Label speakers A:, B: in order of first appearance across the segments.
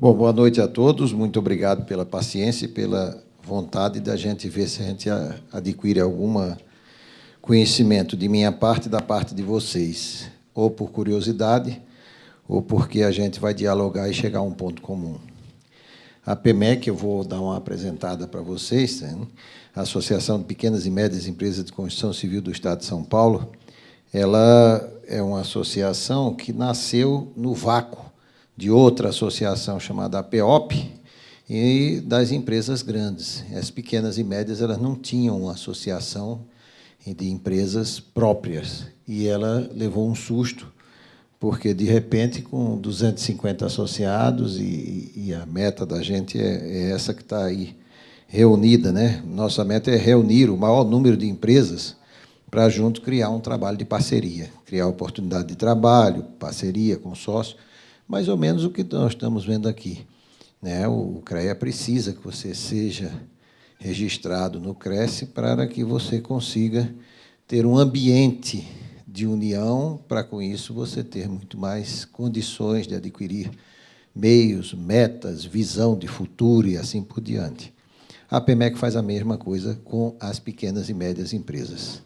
A: Bom, boa noite a todos. Muito obrigado pela paciência e pela vontade da gente ver se a gente adquire algum conhecimento de minha parte e da parte de vocês, ou por curiosidade, ou porque a gente vai dialogar e chegar a um ponto comum. A PEMEC, eu vou dar uma apresentada para vocês, né? A Associação de Pequenas e Médias Empresas de Construção Civil do Estado de São Paulo, ela é uma associação que nasceu no vácuo de outra associação chamada APEOP e das empresas grandes. As pequenas e médias elas não tinham uma associação de empresas próprias, e ela levou um susto, porque, de repente, com 250 associados, e a meta da gente é essa que está aí reunida, né? Nossa meta é reunir o maior número de empresas para, junto, criar um trabalho de parceria, criar oportunidade de trabalho, parceria, consórcio, mais ou menos o que nós estamos vendo aqui, né? O CREA precisa que você seja registrado no Cresce para que você consiga ter um ambiente de união, para, com isso, você ter muito mais condições de adquirir meios, metas, visão de futuro e assim por diante. A PEMEC faz a mesma coisa com as pequenas e médias empresas.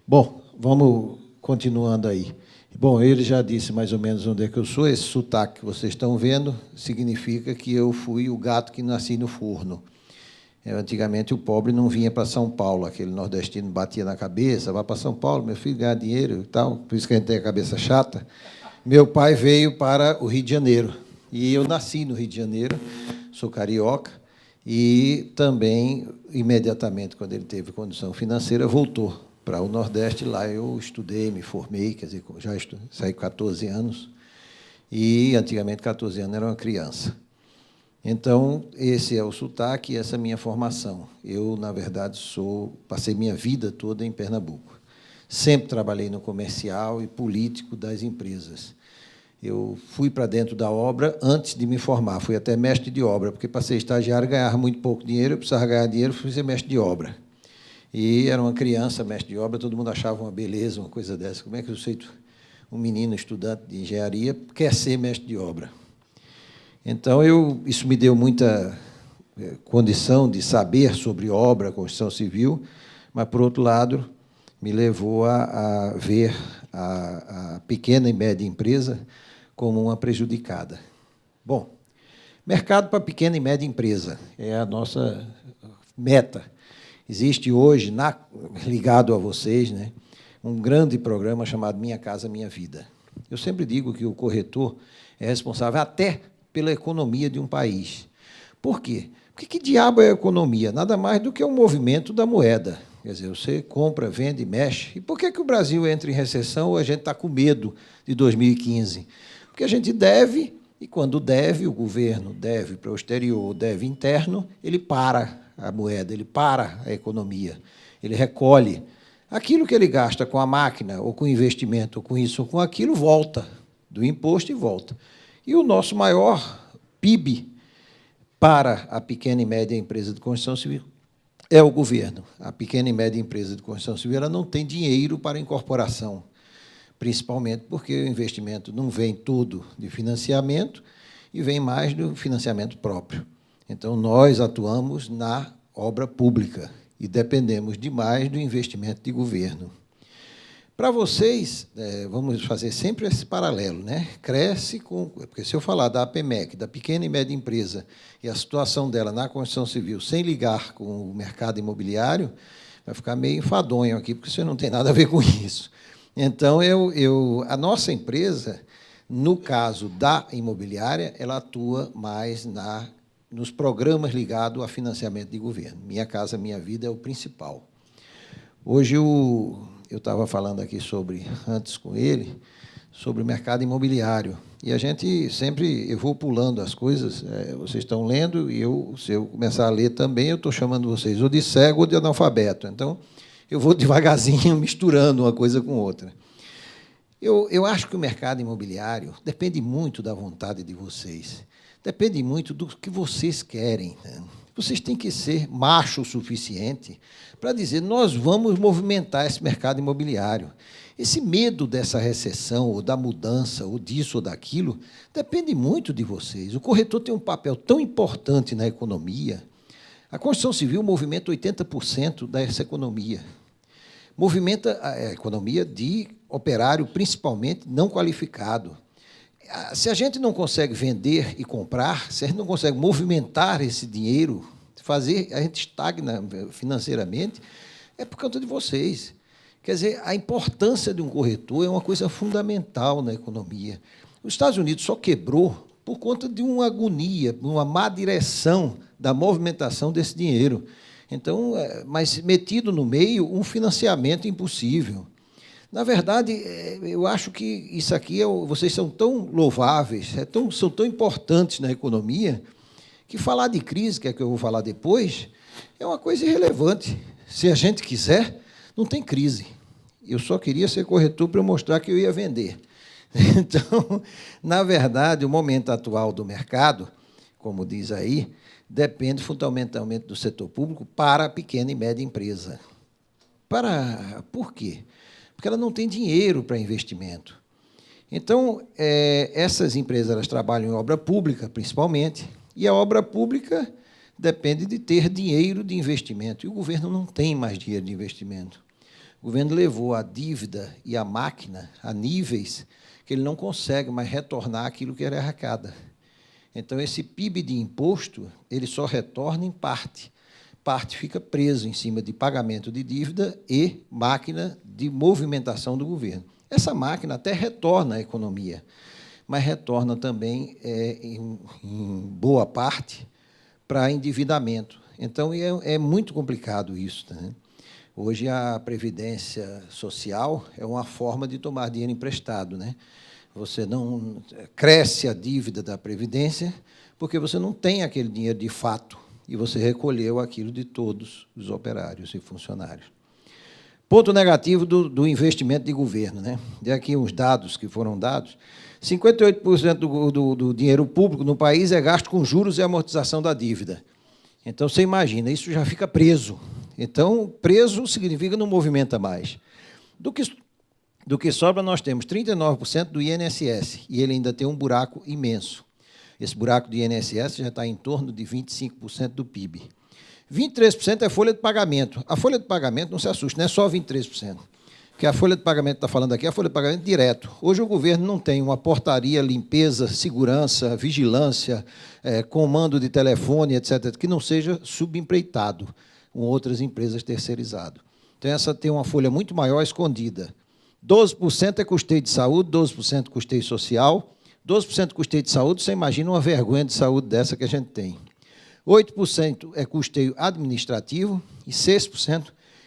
A: Bom, vamos continuando aí. Bom, ele já disse mais ou menos onde é que eu sou. Esse sotaque que vocês estão vendo significa que eu fui o gato que nasci no forno. Antigamente, o pobre não vinha para São Paulo, aquele nordestino batia na cabeça, vai para São Paulo, meu filho, ganhar dinheiro e tal, por isso que a gente tem a cabeça chata. Meu pai veio para o Rio de Janeiro, e eu nasci no Rio de Janeiro, sou carioca, e também, imediatamente, quando ele teve condição financeira, voltou para o Nordeste. Lá eu estudei, me formei, quer dizer, já saí com 14 anos, e antigamente 14 anos era uma criança. Então, esse é o sotaque e essa é a minha formação. Eu, na verdade, passei minha vida toda em Pernambuco. Sempre trabalhei no comercial e político das empresas. Eu fui para dentro da obra antes de me formar, fui até mestre de obra, porque para ser estagiário ganhava muito pouco dinheiro, eu precisava ganhar dinheiro, fui ser mestre de obra. E era uma criança, mestre de obra, todo mundo achava uma beleza, uma coisa dessa. Como é que eu sei, um menino estudante de engenharia quer ser mestre de obra? Então, isso me deu muita condição de saber sobre obra, construção civil, mas, por outro lado, me levou a ver a pequena e média empresa como uma prejudicada. Bom, mercado para pequena e média empresa é a nossa meta. Existe hoje, ligado a vocês, né, um grande programa chamado Minha Casa Minha Vida. Eu sempre digo que o corretor é responsável até pela economia de um país. Por quê? Porque que diabo é a economia? Nada mais do que um movimento da moeda. Quer dizer, você compra, vende, mexe. E por que o Brasil entra em recessão ou a gente está com medo de 2015? Porque a gente deve, e quando deve, o governo deve para o exterior, deve interno, ele para a moeda, ele para a economia, ele recolhe. Aquilo que ele gasta com a máquina, ou com investimento, ou com isso, ou com aquilo, volta do imposto e volta. E o nosso maior PIB para a pequena e média empresa de construção civil é o governo. A pequena e média empresa de construção civil ela não tem dinheiro para incorporação, principalmente porque o investimento não vem todo de financiamento e vem mais do financiamento próprio. Então, nós atuamos na obra pública e dependemos demais do investimento de governo. Para vocês, vamos fazer sempre esse paralelo, né? Cresce com... Porque se eu falar da APEMEC, da pequena e média empresa, e a situação dela na construção civil, sem ligar com o mercado imobiliário, vai ficar meio enfadonho aqui, porque você não tem nada a ver com isso. Então, a nossa empresa, no caso da imobiliária, ela atua mais nos programas ligados a financiamento de governo. Minha Casa Minha Vida é o principal. Hoje, eu estava falando aqui antes com ele, sobre o mercado imobiliário. E a gente sempre, eu vou pulando as coisas, vocês estão lendo, e se eu começar a ler também, eu estou chamando vocês ou de cego ou de analfabeto. Então, eu vou devagarzinho, misturando uma coisa com outra. Eu acho que o mercado imobiliário depende muito da vontade de vocês, depende muito do que vocês querem, né? Vocês têm que ser macho o suficiente para dizer nós vamos movimentar esse mercado imobiliário. Esse medo dessa recessão, ou da mudança, ou disso ou daquilo, depende muito de vocês. O corretor tem um papel tão importante na economia. A construção civil movimenta 80% dessa economia. Movimenta a economia de operário, principalmente não qualificado. Se a gente não consegue vender e comprar, se a gente não consegue movimentar esse dinheiro, a gente estagna financeiramente, é por conta de vocês. Quer dizer, a importância de um corretor é uma coisa fundamental na economia. Os Estados Unidos só quebrou por conta de uma agonia, uma má direção da movimentação desse dinheiro. Então, mas metido no meio um financiamento impossível. Na verdade, eu acho que isso aqui, vocês são tão louváveis, são tão importantes na economia, que falar de crise, que é que eu vou falar depois, é uma coisa irrelevante. Se a gente quiser, não tem crise. Eu só queria ser corretor para mostrar que eu ia vender. Então, na verdade, o momento atual do mercado, como diz aí, depende fundamentalmente do setor público para a pequena e média empresa. Por quê? Porque ela não tem dinheiro para investimento. Então, essas empresas elas trabalham em obra pública, principalmente, e a obra pública depende de ter dinheiro de investimento, e o governo não tem mais dinheiro de investimento. O governo levou a dívida e a máquina a níveis que ele não consegue mais retornar aquilo que ele arrecada. Então, esse PIB de imposto, ele só retorna em parte. Parte fica preso em cima de pagamento de dívida e máquina de movimentação do governo. Essa máquina até retorna à economia, mas retorna também, em boa parte, para endividamento. Então, é muito complicado isso, né? Hoje, a Previdência Social é uma forma de tomar dinheiro emprestado, né? Você não cresce a dívida da Previdência porque você não tem aquele dinheiro de fato e você recolheu aquilo de todos os operários e funcionários. Ponto negativo do investimento de governo, né? Dei aqui uns dados que foram dados. 58% do dinheiro público no país é gasto com juros e amortização da dívida. Então, você imagina, isso já fica preso. Então, preso significa não movimenta mais. Do que sobra, nós temos 39% do INSS, e ele ainda tem um buraco imenso. Esse buraco do INSS já está em torno de 25% do PIB. 23% é folha de pagamento. A folha de pagamento, não se assuste, não é só 23%. Porque a folha de pagamento está falando aqui é a folha de pagamento direto. Hoje o governo não tem uma portaria, limpeza, segurança, vigilância, comando de telefone, etc., que não seja subempreitado com outras empresas terceirizadas. Então, essa tem uma folha muito maior escondida. 12% é custeio de saúde, 12% custeio social, 12% custeio de saúde, você imagina uma vergonha de saúde dessa que a gente tem. 8% é custeio administrativo e 6%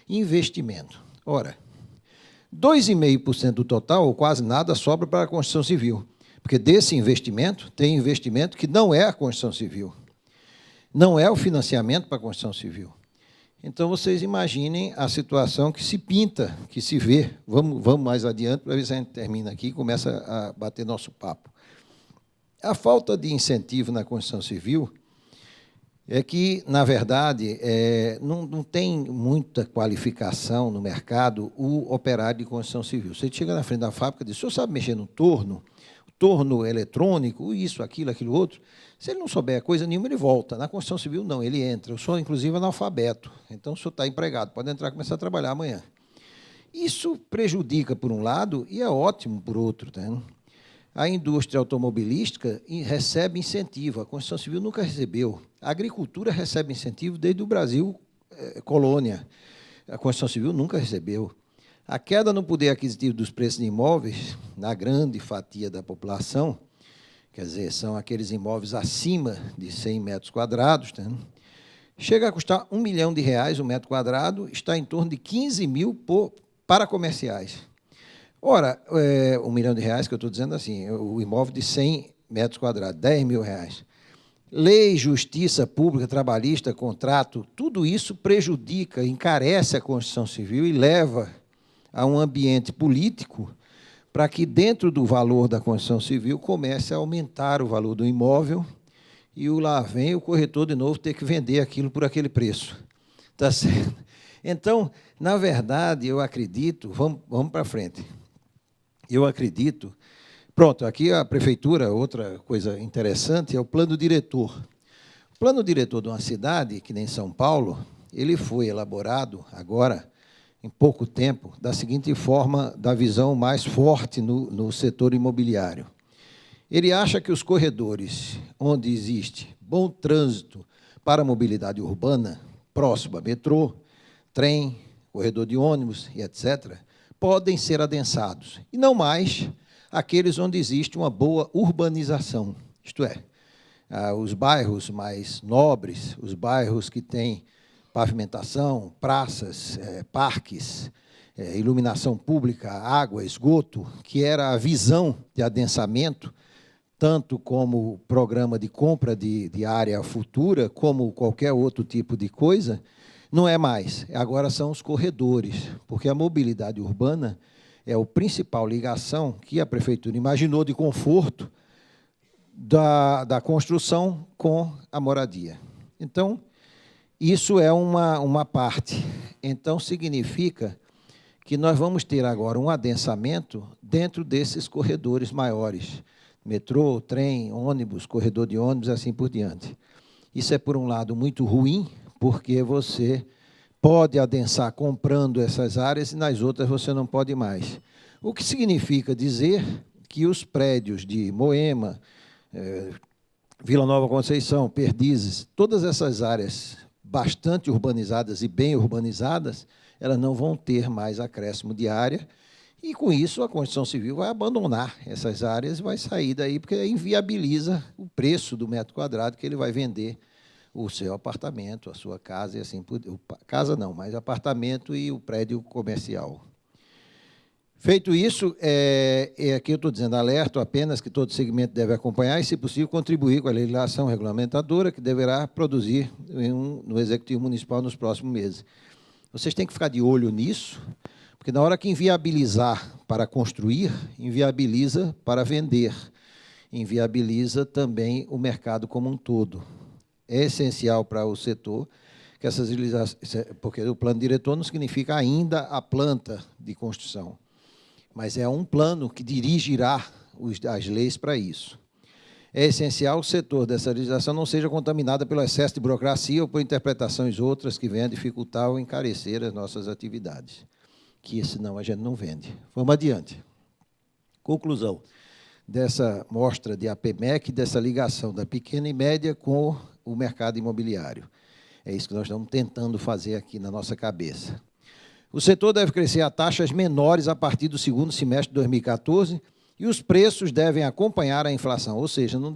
A: investimento. Ora, 2,5% do total, ou quase nada, sobra para a construção civil, porque desse investimento, tem investimento que não é a construção civil, não é o financiamento para a construção civil. Então, vocês imaginem a situação que se pinta, que se vê. Vamos mais adiante para ver se a gente termina aqui e começa a bater nosso papo. A falta de incentivo na construção civil é que, na verdade, não tem muita qualificação no mercado o operário de construção civil. Você chega na frente da fábrica e diz, o senhor sabe mexer no torno eletrônico, isso, aquilo outro. Se ele não souber coisa nenhuma, ele volta. Na construção civil, não, ele entra. Eu sou, inclusive, analfabeto. Então, o senhor está empregado, pode entrar e começar a trabalhar amanhã. Isso prejudica, por um lado, e é ótimo, por outro. Tá? A indústria automobilística recebe incentivo, a construção civil nunca recebeu. A agricultura recebe incentivo desde o Brasil, colônia. A construção civil nunca recebeu. A queda no poder aquisitivo dos preços de imóveis, na grande fatia da população, quer dizer, são aqueles imóveis acima de 100 metros quadrados, tá? Chega a custar R$ 1 milhão o metro quadrado, está em torno de 15 mil para comerciais. Ora, R$ 1 milhão que eu estou dizendo assim, o imóvel de 100 metros quadrados, R$ 10 mil. Lei, justiça pública, trabalhista, contrato, tudo isso prejudica, encarece a construção civil e leva a um ambiente político para que, dentro do valor da construção civil, comece a aumentar o valor do imóvel e lá vem o corretor, de novo, ter que vender aquilo por aquele preço. Tá certo? Então, na verdade, eu acredito, vamos para frente, eu acredito... Pronto, aqui a prefeitura, outra coisa interessante, é o plano diretor. O plano diretor de uma cidade, que nem São Paulo, ele foi elaborado agora, em pouco tempo, da seguinte forma, da visão mais forte no setor imobiliário. Ele acha que os corredores onde existe bom trânsito para a mobilidade urbana, próximo a metrô, trem, corredor de ônibus e etc., podem ser adensados, e não mais aqueles onde existe uma boa urbanização, isto é, os bairros mais nobres, os bairros que têm pavimentação, praças, parques, iluminação pública, água, esgoto, que era a visão de adensamento, tanto como programa de compra de área futura, como qualquer outro tipo de coisa, não é mais. Agora são os corredores, porque a mobilidade urbana é a principal ligação que a prefeitura imaginou de conforto da construção com a moradia. Então, isso é uma parte. Então, significa que nós vamos ter agora um adensamento dentro desses corredores maiores, metrô, trem, ônibus, corredor de ônibus, assim por diante. Isso é, por um lado, muito ruim, porque você pode adensar comprando essas áreas e nas outras você não pode mais. O que significa dizer que os prédios de Moema, Vila Nova Conceição, Perdizes, todas essas áreas bastante urbanizadas e bem urbanizadas, elas não vão ter mais acréscimo de área, e, com isso, a Construção Civil vai abandonar essas áreas e vai sair daí, porque inviabiliza o preço do metro quadrado que ele vai vender o seu apartamento, a sua casa, e assim por diante. Casa não, mas apartamento e o prédio comercial. Feito isso, aqui eu estou dizendo, alerto apenas que todo segmento deve acompanhar e, se possível, contribuir com a legislação regulamentadora que deverá produzir no Executivo Municipal nos próximos meses. Vocês têm que ficar de olho nisso, porque na hora que inviabilizar para construir, inviabiliza para vender, inviabiliza também o mercado como um todo. É essencial para o setor que essas legislações, porque o plano diretor não significa ainda a planta de construção, mas é um plano que dirigirá as leis para isso. É essencial que o setor dessa legislação não seja contaminado pelo excesso de burocracia ou por interpretações outras que venham a dificultar ou encarecer as nossas atividades, que senão a gente não vende. Vamos adiante. Conclusão dessa mostra de APMEC, dessa ligação da pequena e média com o mercado imobiliário. É isso que nós estamos tentando fazer aqui na nossa cabeça. O setor deve crescer a taxas menores a partir do segundo semestre de 2014 e os preços devem acompanhar a inflação, ou seja, não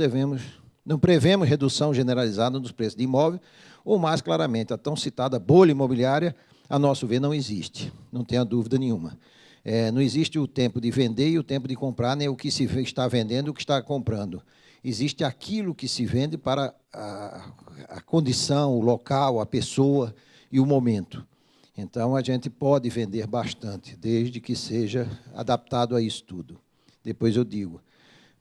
A: prevemos redução generalizada dos preços de imóvel, ou, mais claramente, a tão citada bolha imobiliária, a nosso ver, não existe, não tenha dúvida nenhuma. Não existe o tempo de vender e o tempo de comprar, nem o que se está vendendo e o que está comprando. Existe aquilo que se vende para a condição, o local, a pessoa e o momento. Então, a gente pode vender bastante, desde que seja adaptado a isso tudo. Depois eu digo.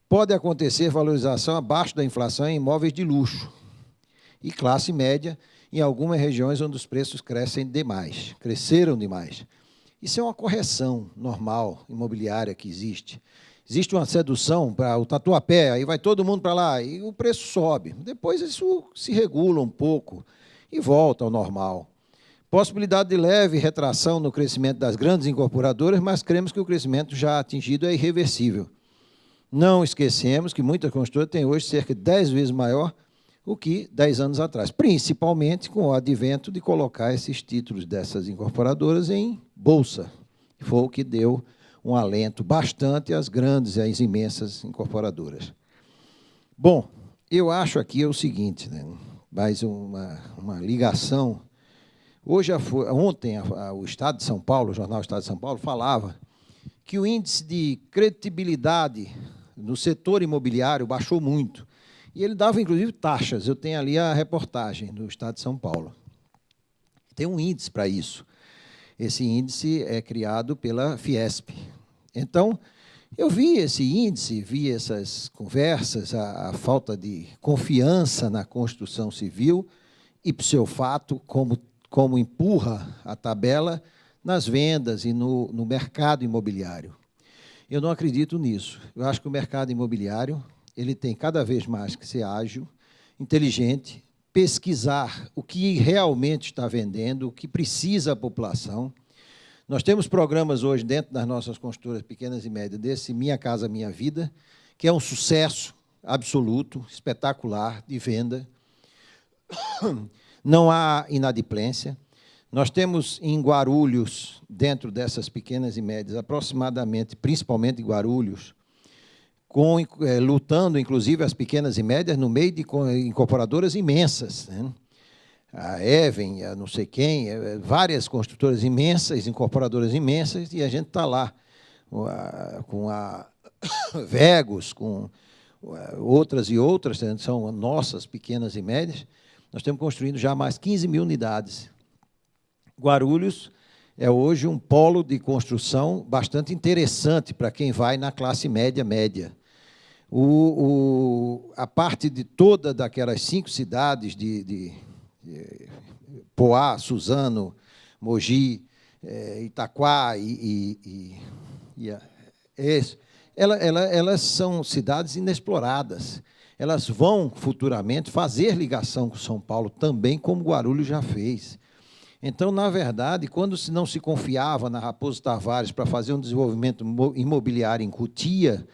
A: Pode acontecer valorização abaixo da inflação em imóveis de luxo e classe média em algumas regiões onde os preços cresceram demais. Isso é uma correção normal, imobiliária, que existe. Existe uma sedução para o Tatuapé, aí vai todo mundo para lá, e o preço sobe. Depois isso se regula um pouco e volta ao normal. Possibilidade de leve retração no crescimento das grandes incorporadoras, mas cremos que o crescimento já atingido é irreversível. Não esquecemos que muitas construtoras têm hoje cerca de 10 vezes maior do que 10 anos atrás, principalmente com o advento de colocar esses títulos dessas incorporadoras em bolsa. Foi o que deu um alento bastante às grandes e às imensas incorporadoras. Bom, eu acho aqui o seguinte, né, mais uma ligação. Ontem, o Estado de São Paulo, o jornal Estado de São Paulo, falava que o índice de credibilidade no setor imobiliário baixou muito. E ele dava, inclusive, taxas. Eu tenho ali a reportagem do Estado de São Paulo. Tem um índice para isso. Esse índice é criado pela Fiesp. Então, eu vi esse índice, vi essas conversas, a falta de confiança na construção civil, ipso fato, como empurra a tabela nas vendas e no mercado imobiliário. Eu não acredito nisso. Eu acho que o mercado imobiliário ele tem cada vez mais que ser ágil, inteligente, pesquisar o que realmente está vendendo, o que precisa a população. Nós temos programas hoje dentro das nossas construtoras pequenas e médias, desse Minha Casa Minha Vida, que é um sucesso absoluto, espetacular, de venda. Não há inadimplência. Nós temos em Guarulhos, dentro dessas pequenas e médias, aproximadamente, principalmente em Guarulhos, lutando, inclusive, as pequenas e médias no meio de incorporadoras imensas, né? A Even, a não sei quem, várias construtoras imensas, incorporadoras imensas, e a gente está lá com a Vegos, com outras e outras, são nossas pequenas e médias. Nós estamos construindo já mais 15 mil unidades. Guarulhos é hoje um polo de construção bastante interessante para quem vai na classe média. A parte de toda daquelas 5 cidades de Poá, Suzano, Mogi, Itaquá elas são cidades inexploradas. Elas vão, futuramente, fazer ligação com São Paulo também, como Guarulhos já fez. Então, na verdade, quando não se confiava na Raposo Tavares para fazer um desenvolvimento imobiliário em Cotia,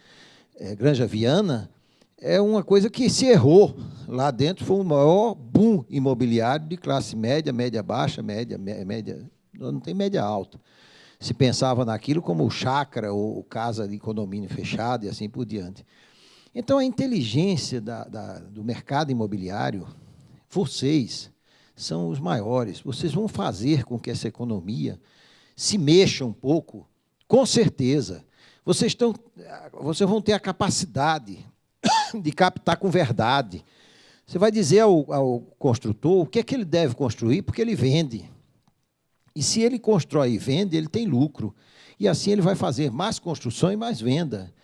A: Granja Viana, é uma coisa que se errou. Lá dentro foi o maior boom imobiliário de classe média, média baixa, média, não tem média alta. Se pensava naquilo como chácara ou casa de condomínio fechado e assim por diante. Então, a inteligência do mercado imobiliário, vocês são os maiores. Vocês vão fazer com que essa economia se mexa um pouco, com certeza. Vocês vão ter a capacidade de captar com verdade. Você vai dizer ao construtor o que é que ele deve construir, porque ele vende. E se ele constrói e vende, ele tem lucro. E assim ele vai fazer mais construção e mais venda.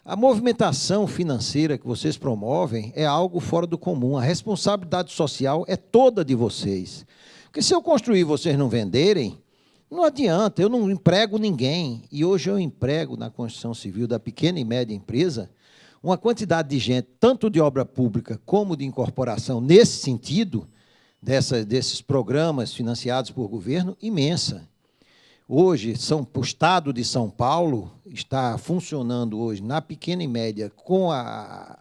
A: A movimentação financeira que vocês promovem é algo fora do comum. A responsabilidade social é toda de vocês. Porque se eu construir e vocês não venderem, não adianta, eu não emprego ninguém. E hoje eu emprego na construção civil da pequena e média empresa uma quantidade de gente, tanto de obra pública como de incorporação, nesse sentido, desses programas financiados por governo, imensa. Hoje, o Estado de São Paulo está funcionando hoje na pequena e média com a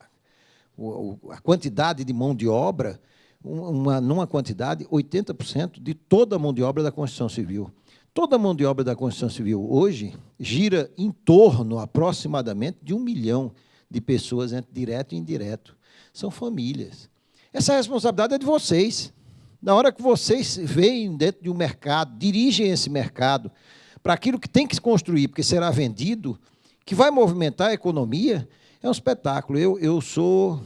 A: quantidade de mão de obra, numa quantidade, 80% de toda a mão de obra da construção civil. Toda a mão de obra da construção civil hoje gira em torno, aproximadamente, de 1 milhão de pessoas, entre direto e indireto. São famílias. Essa responsabilidade é de vocês. Na hora que vocês veem dentro de um mercado, dirigem esse mercado para aquilo que tem que se construir, porque será vendido, que vai movimentar a economia, é um espetáculo. Eu sou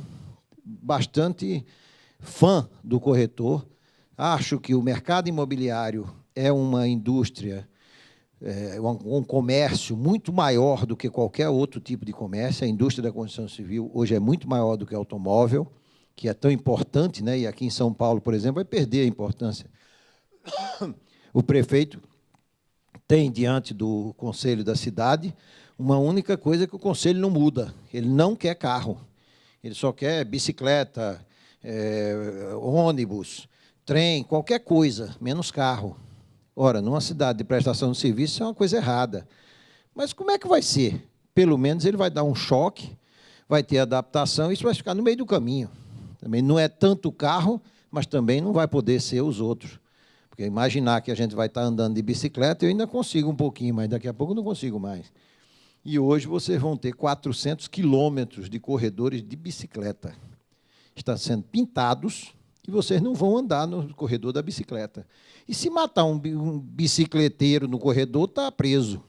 A: bastante fã do corretor, acho que o mercado imobiliário é uma indústria, um comércio muito maior do que qualquer outro tipo de comércio. A indústria da construção civil hoje é muito maior do que o automóvel, que é tão importante, né? E aqui em São Paulo, por exemplo, vai perder a importância. O prefeito tem, diante do conselho da cidade, uma única coisa que o conselho não muda. Ele não quer carro. Ele só quer bicicleta, ônibus, trem, qualquer coisa, menos carro. Ora, numa cidade de prestação de serviço, isso é uma coisa errada. Mas como é que vai ser? Pelo menos ele vai dar um choque, vai ter adaptação, e isso vai ficar no meio do caminho. Também não é tanto o carro, mas também não vai poder ser os outros. Porque imaginar que a gente vai estar andando de bicicleta, eu ainda consigo um pouquinho, mas daqui a pouco eu não consigo mais. E hoje vocês vão ter 400 quilômetros de corredores de bicicleta. Estão sendo pintados e vocês não vão andar no corredor da bicicleta. E se matar um bicicleteiro no corredor, está preso.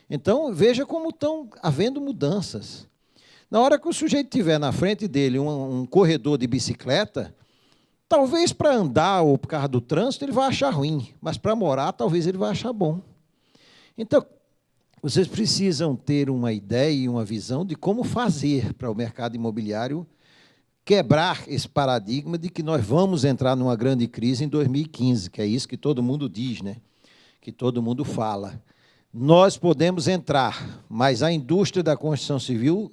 A: Então, veja como estão havendo mudanças. Na hora que o sujeito tiver na frente dele um corredor de bicicleta, talvez para andar ou por causa do trânsito ele vai achar ruim, mas para morar talvez ele vai achar bom. Então, vocês precisam ter uma ideia e uma visão de como fazer para o mercado imobiliário quebrar esse paradigma de que nós vamos entrar numa grande crise em 2015, que é isso que todo mundo diz, né? Que todo mundo fala. Nós podemos entrar, mas a indústria da construção civil,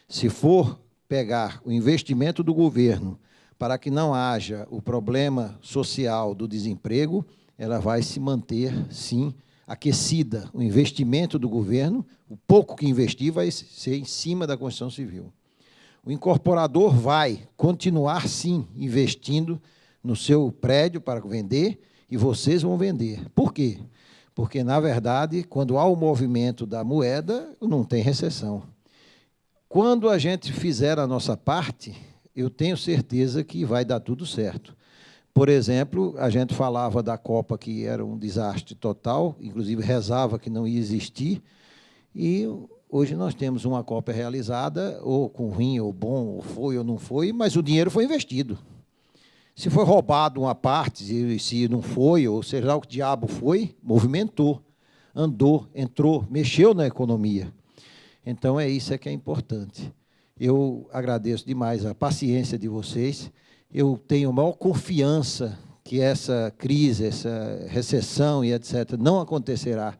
A: se for pegar o investimento do governo para que não haja o problema social do desemprego, ela vai se manter, sim, aquecida. O investimento do governo, o pouco que investir, vai ser em cima da construção civil. O incorporador vai continuar, sim, investindo no seu prédio para vender, e vocês vão vender. Por quê? Porque, na verdade, quando há o movimento da moeda, não tem recessão. Quando a gente fizer a nossa parte, eu tenho certeza que vai dar tudo certo. Por exemplo, a gente falava da Copa, que era um desastre total, inclusive rezava que não ia existir, e hoje nós temos uma Copa realizada, ou com ruim, ou bom, ou foi ou não foi, mas o dinheiro foi investido. Se foi roubado uma parte, se não foi, ou seja lá o que diabo foi, movimentou, andou, entrou, mexeu na economia. Então, é isso que é importante. Eu agradeço demais a paciência de vocês. Eu tenho a maior confiança que essa crise, essa recessão e etc. não acontecerá.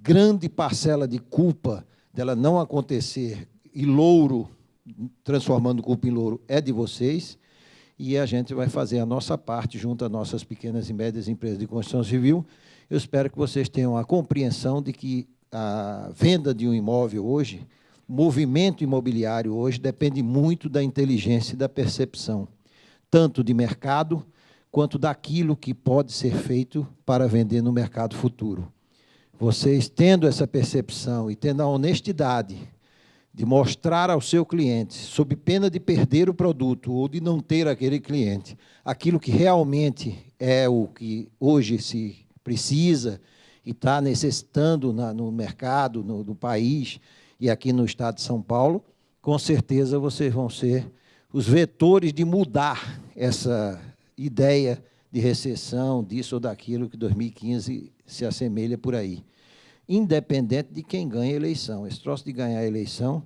A: Grande parcela de culpa dela não acontecer, e louro, transformando culpa em louro, é de vocês, e a gente vai fazer a nossa parte junto às nossas pequenas e médias empresas de construção civil. Eu espero que vocês tenham a compreensão de que a venda de um imóvel hoje, o movimento imobiliário hoje, depende muito da inteligência e da percepção, tanto de mercado, quanto daquilo que pode ser feito para vender no mercado futuro. Vocês, tendo essa percepção e tendo a honestidade de mostrar ao seu cliente, sob pena de perder o produto ou de não ter aquele cliente, aquilo que realmente é o que hoje se precisa e está necessitando no mercado, no país e aqui no estado de São Paulo, com certeza vocês vão ser os vetores de mudar essa ideia de recessão, disso ou daquilo, que 2015 se assemelha por aí. Independente de quem ganha a eleição. Esse troço de ganhar a eleição,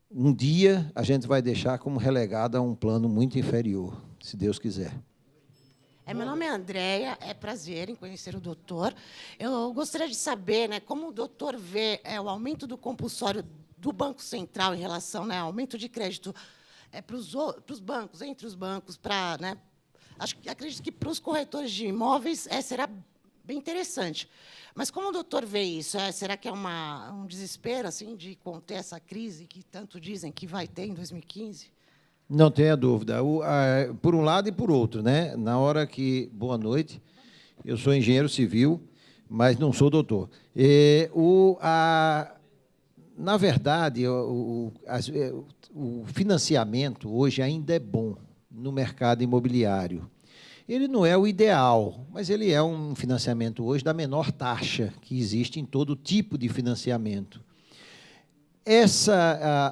A: um dia a gente vai deixar como relegado a um plano muito inferior, se Deus quiser.
B: Meu nome é Andréia, é prazer em conhecer o doutor. Eu gostaria de saber, né, como o doutor vê o aumento do compulsório do Banco Central em relação, né, ao aumento de crédito para os bancos, entre os bancos, para, né, acredito que para os corretores de imóveis será bem interessante. Mas como o doutor vê isso? Será que é um desespero assim, de conter essa crise que tanto dizem que vai ter em 2015?
A: Não tenha dúvida. Por um lado e por outro, né? Na hora que... Boa noite. Eu sou engenheiro civil, mas não sou doutor. Na verdade, o financiamento hoje ainda é bom no mercado imobiliário. Ele não é o ideal, mas ele é um financiamento hoje da menor taxa que existe em todo tipo de financiamento.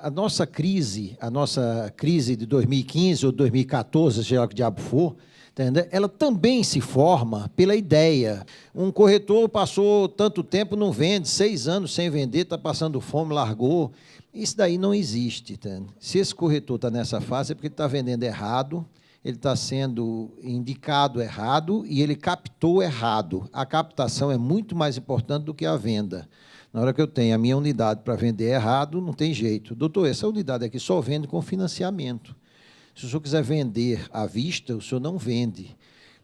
A: A nossa crise de 2015 ou 2014, seja lá o que diabo for, entendeu? Ela também se forma pela ideia. Um corretor passou tanto tempo, não vende, 6 anos sem vender, está passando fome, largou. Isso daí não existe. Entendeu? Se esse corretor está nessa fase, é porque ele está vendendo errado, ele está sendo indicado errado e ele captou errado. A captação é muito mais importante do que a venda. Na hora que eu tenho a minha unidade para vender errado, não tem jeito. Doutor, essa unidade aqui só vende com financiamento. Se o senhor quiser vender à vista, o senhor não vende.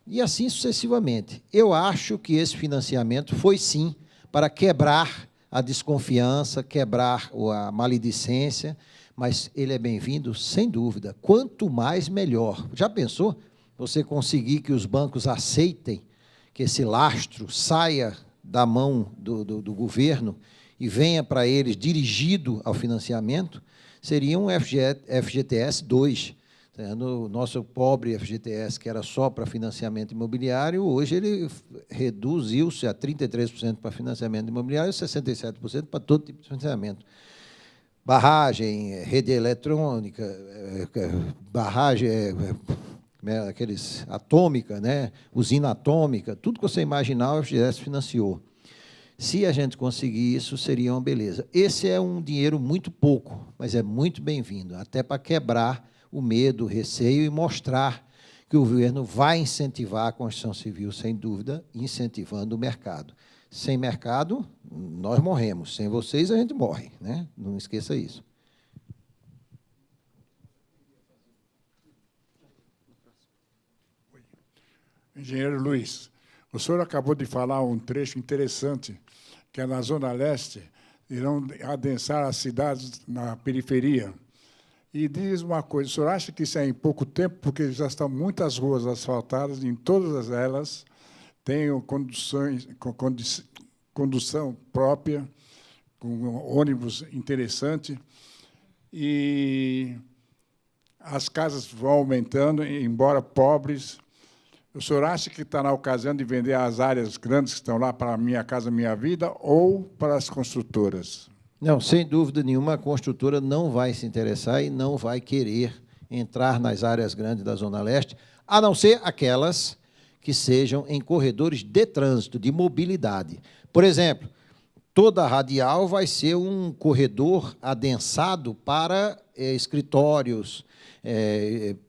A: E assim sucessivamente. Eu acho que esse financiamento foi, sim, para quebrar a desconfiança, quebrar a maledicência, mas ele é bem-vindo, sem dúvida. Quanto mais, melhor. Já pensou? Você conseguir que os bancos aceitem que esse lastro saia da mão do governo e venha para eles dirigido ao financiamento, seria um FGTS 2. No nosso pobre FGTS, que era só para financiamento imobiliário, hoje ele reduziu-se a 33% para financiamento imobiliário e 67% para todo tipo de financiamento. Barragem, rede eletrônica, barragem, aqueles atômica, né? Usina atômica, tudo que você imaginar, o FGTS financiou. Se a gente conseguir isso, seria uma beleza. Esse é um dinheiro muito pouco, mas é muito bem-vindo, até para quebrar o medo, o receio e mostrar que o governo vai incentivar a construção civil, sem dúvida, incentivando o mercado. Sem mercado, nós morremos. Sem vocês, a gente morre, né? Não esqueça isso.
C: Engenheiro Luiz, o senhor acabou de falar um trecho interessante, que é na Zona Leste, irão adensar as cidades na periferia. E diz uma coisa, o senhor acha que isso é em pouco tempo, porque já estão muitas ruas asfaltadas, em todas elas tem condução própria, com ônibus interessante, e as casas vão aumentando, embora pobres. O senhor acha que está na ocasião de vender as áreas grandes que estão lá para a Minha Casa Minha Vida ou para as construtoras?
A: Não, sem dúvida nenhuma, a construtora não vai se interessar e não vai querer entrar nas áreas grandes da Zona Leste, a não ser aquelas que sejam em corredores de trânsito, de mobilidade. Por exemplo, toda a radial vai ser um corredor adensado para escritórios,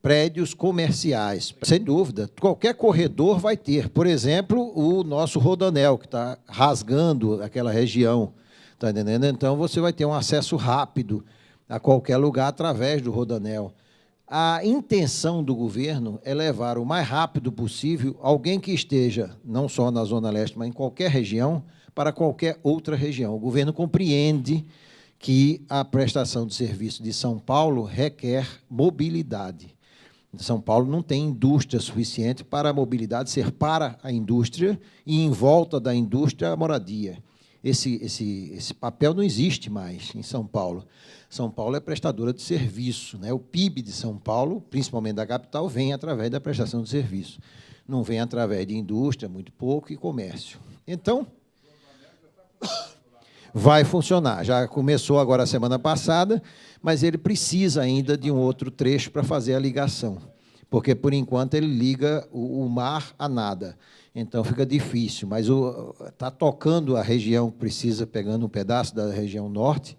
A: prédios comerciais. Sem dúvida, qualquer corredor vai ter. Por exemplo, o nosso Rodoanel, que está rasgando aquela região. Está entendendo? Então, você vai ter um acesso rápido a qualquer lugar através do Rodoanel. A intenção do governo é levar o mais rápido possível alguém que esteja, não só na Zona Leste, mas em qualquer região, para qualquer outra região. O governo compreende que a prestação de serviço de São Paulo requer mobilidade. São Paulo não tem indústria suficiente para a mobilidade ser para a indústria e, em volta da indústria, a moradia. Esse papel não existe mais em São Paulo. São Paulo é prestadora de serviço, né? O PIB de São Paulo, principalmente da capital, vem através da prestação de serviço. Não vem através de indústria, muito pouco, e comércio. Então, vai funcionar. Já começou agora a semana passada, mas ele precisa ainda de um outro trecho para fazer a ligação, porque, por enquanto, ele liga o mar a nada. Então, fica difícil, mas está tocando a região, precisa, pegando um pedaço da região norte,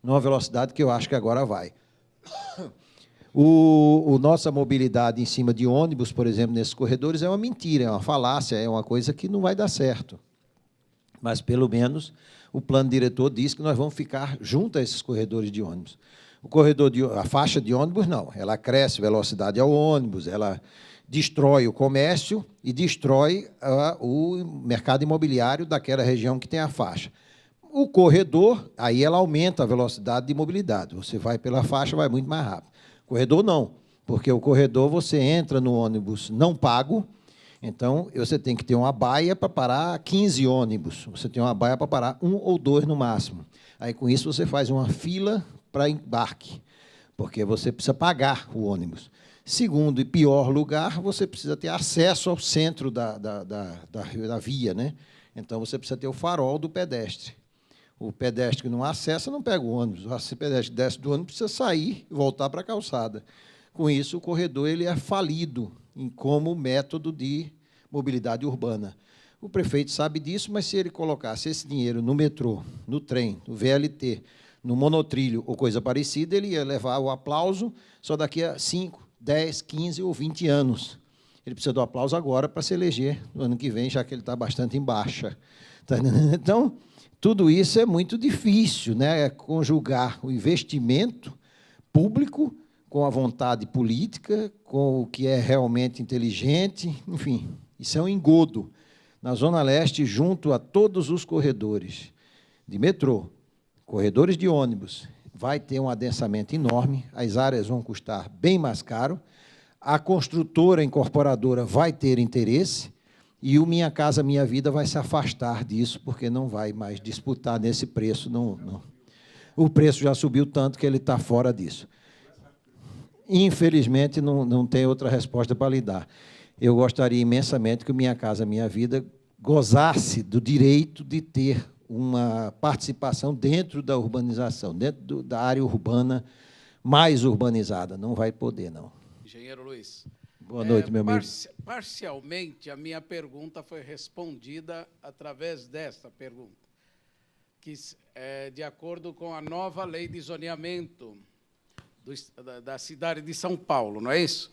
A: numa velocidade que eu acho que agora vai. Nossa mobilidade em cima de ônibus, por exemplo, nesses corredores, é uma mentira, é uma falácia, é uma coisa que não vai dar certo. Mas, pelo menos, o plano diretor diz que nós vamos ficar junto a esses corredores de ônibus. A faixa de ônibus, não. Ela cresce velocidade ao ônibus, ela destrói o comércio e destrói o mercado imobiliário daquela região que tem a faixa. O corredor, aí ela aumenta a velocidade de mobilidade. Você vai pela faixa, vai muito mais rápido. Corredor, não, porque o corredor você entra no ônibus não pago, então você tem que ter uma baia para parar 15 ônibus. Você tem uma baia para parar 1 ou 2 no máximo. Aí, com isso, você faz uma fila para embarque, porque você precisa pagar o ônibus. Segundo e pior lugar, você precisa ter acesso ao centro da via, né? Então, você precisa ter o farol do pedestre. O pedestre que não acessa não pega o ônibus. Se o pedestre desce do ônibus, precisa sair e voltar para a calçada. Com isso, o corredor ele é falido como método de mobilidade urbana. O prefeito sabe disso, mas se ele colocasse esse dinheiro no metrô, no trem, no VLT, no monotrilho ou coisa parecida, ele ia levar o aplauso só daqui a 5, 10, 15 ou 20 anos. Ele precisa do aplauso agora para se eleger no ano que vem, já que ele está bastante em baixa. Então, tudo isso é muito difícil, né? É conjugar o investimento público com a vontade política, com o que é realmente inteligente, enfim, isso é um engodo. Na Zona Leste, junto a todos os corredores de metrô, corredores de ônibus, vai ter um adensamento enorme, as áreas vão custar bem mais caro, a construtora incorporadora vai ter interesse e o Minha Casa Minha Vida vai se afastar disso, porque não vai mais disputar nesse preço. Não. O preço já subiu tanto que ele está fora disso. Infelizmente, não tem outra resposta para lhe dar. Eu gostaria imensamente que o Minha Casa Minha Vida gozasse do direito de ter uma participação dentro da urbanização, dentro da área urbana mais urbanizada. Não vai poder, não.
D: Engenheiro Luiz.
A: Boa noite, meu amigo.
D: Parcialmente, a minha pergunta foi respondida através desta pergunta, que, de acordo com a nova lei de zoneamento da cidade de São Paulo, não é isso?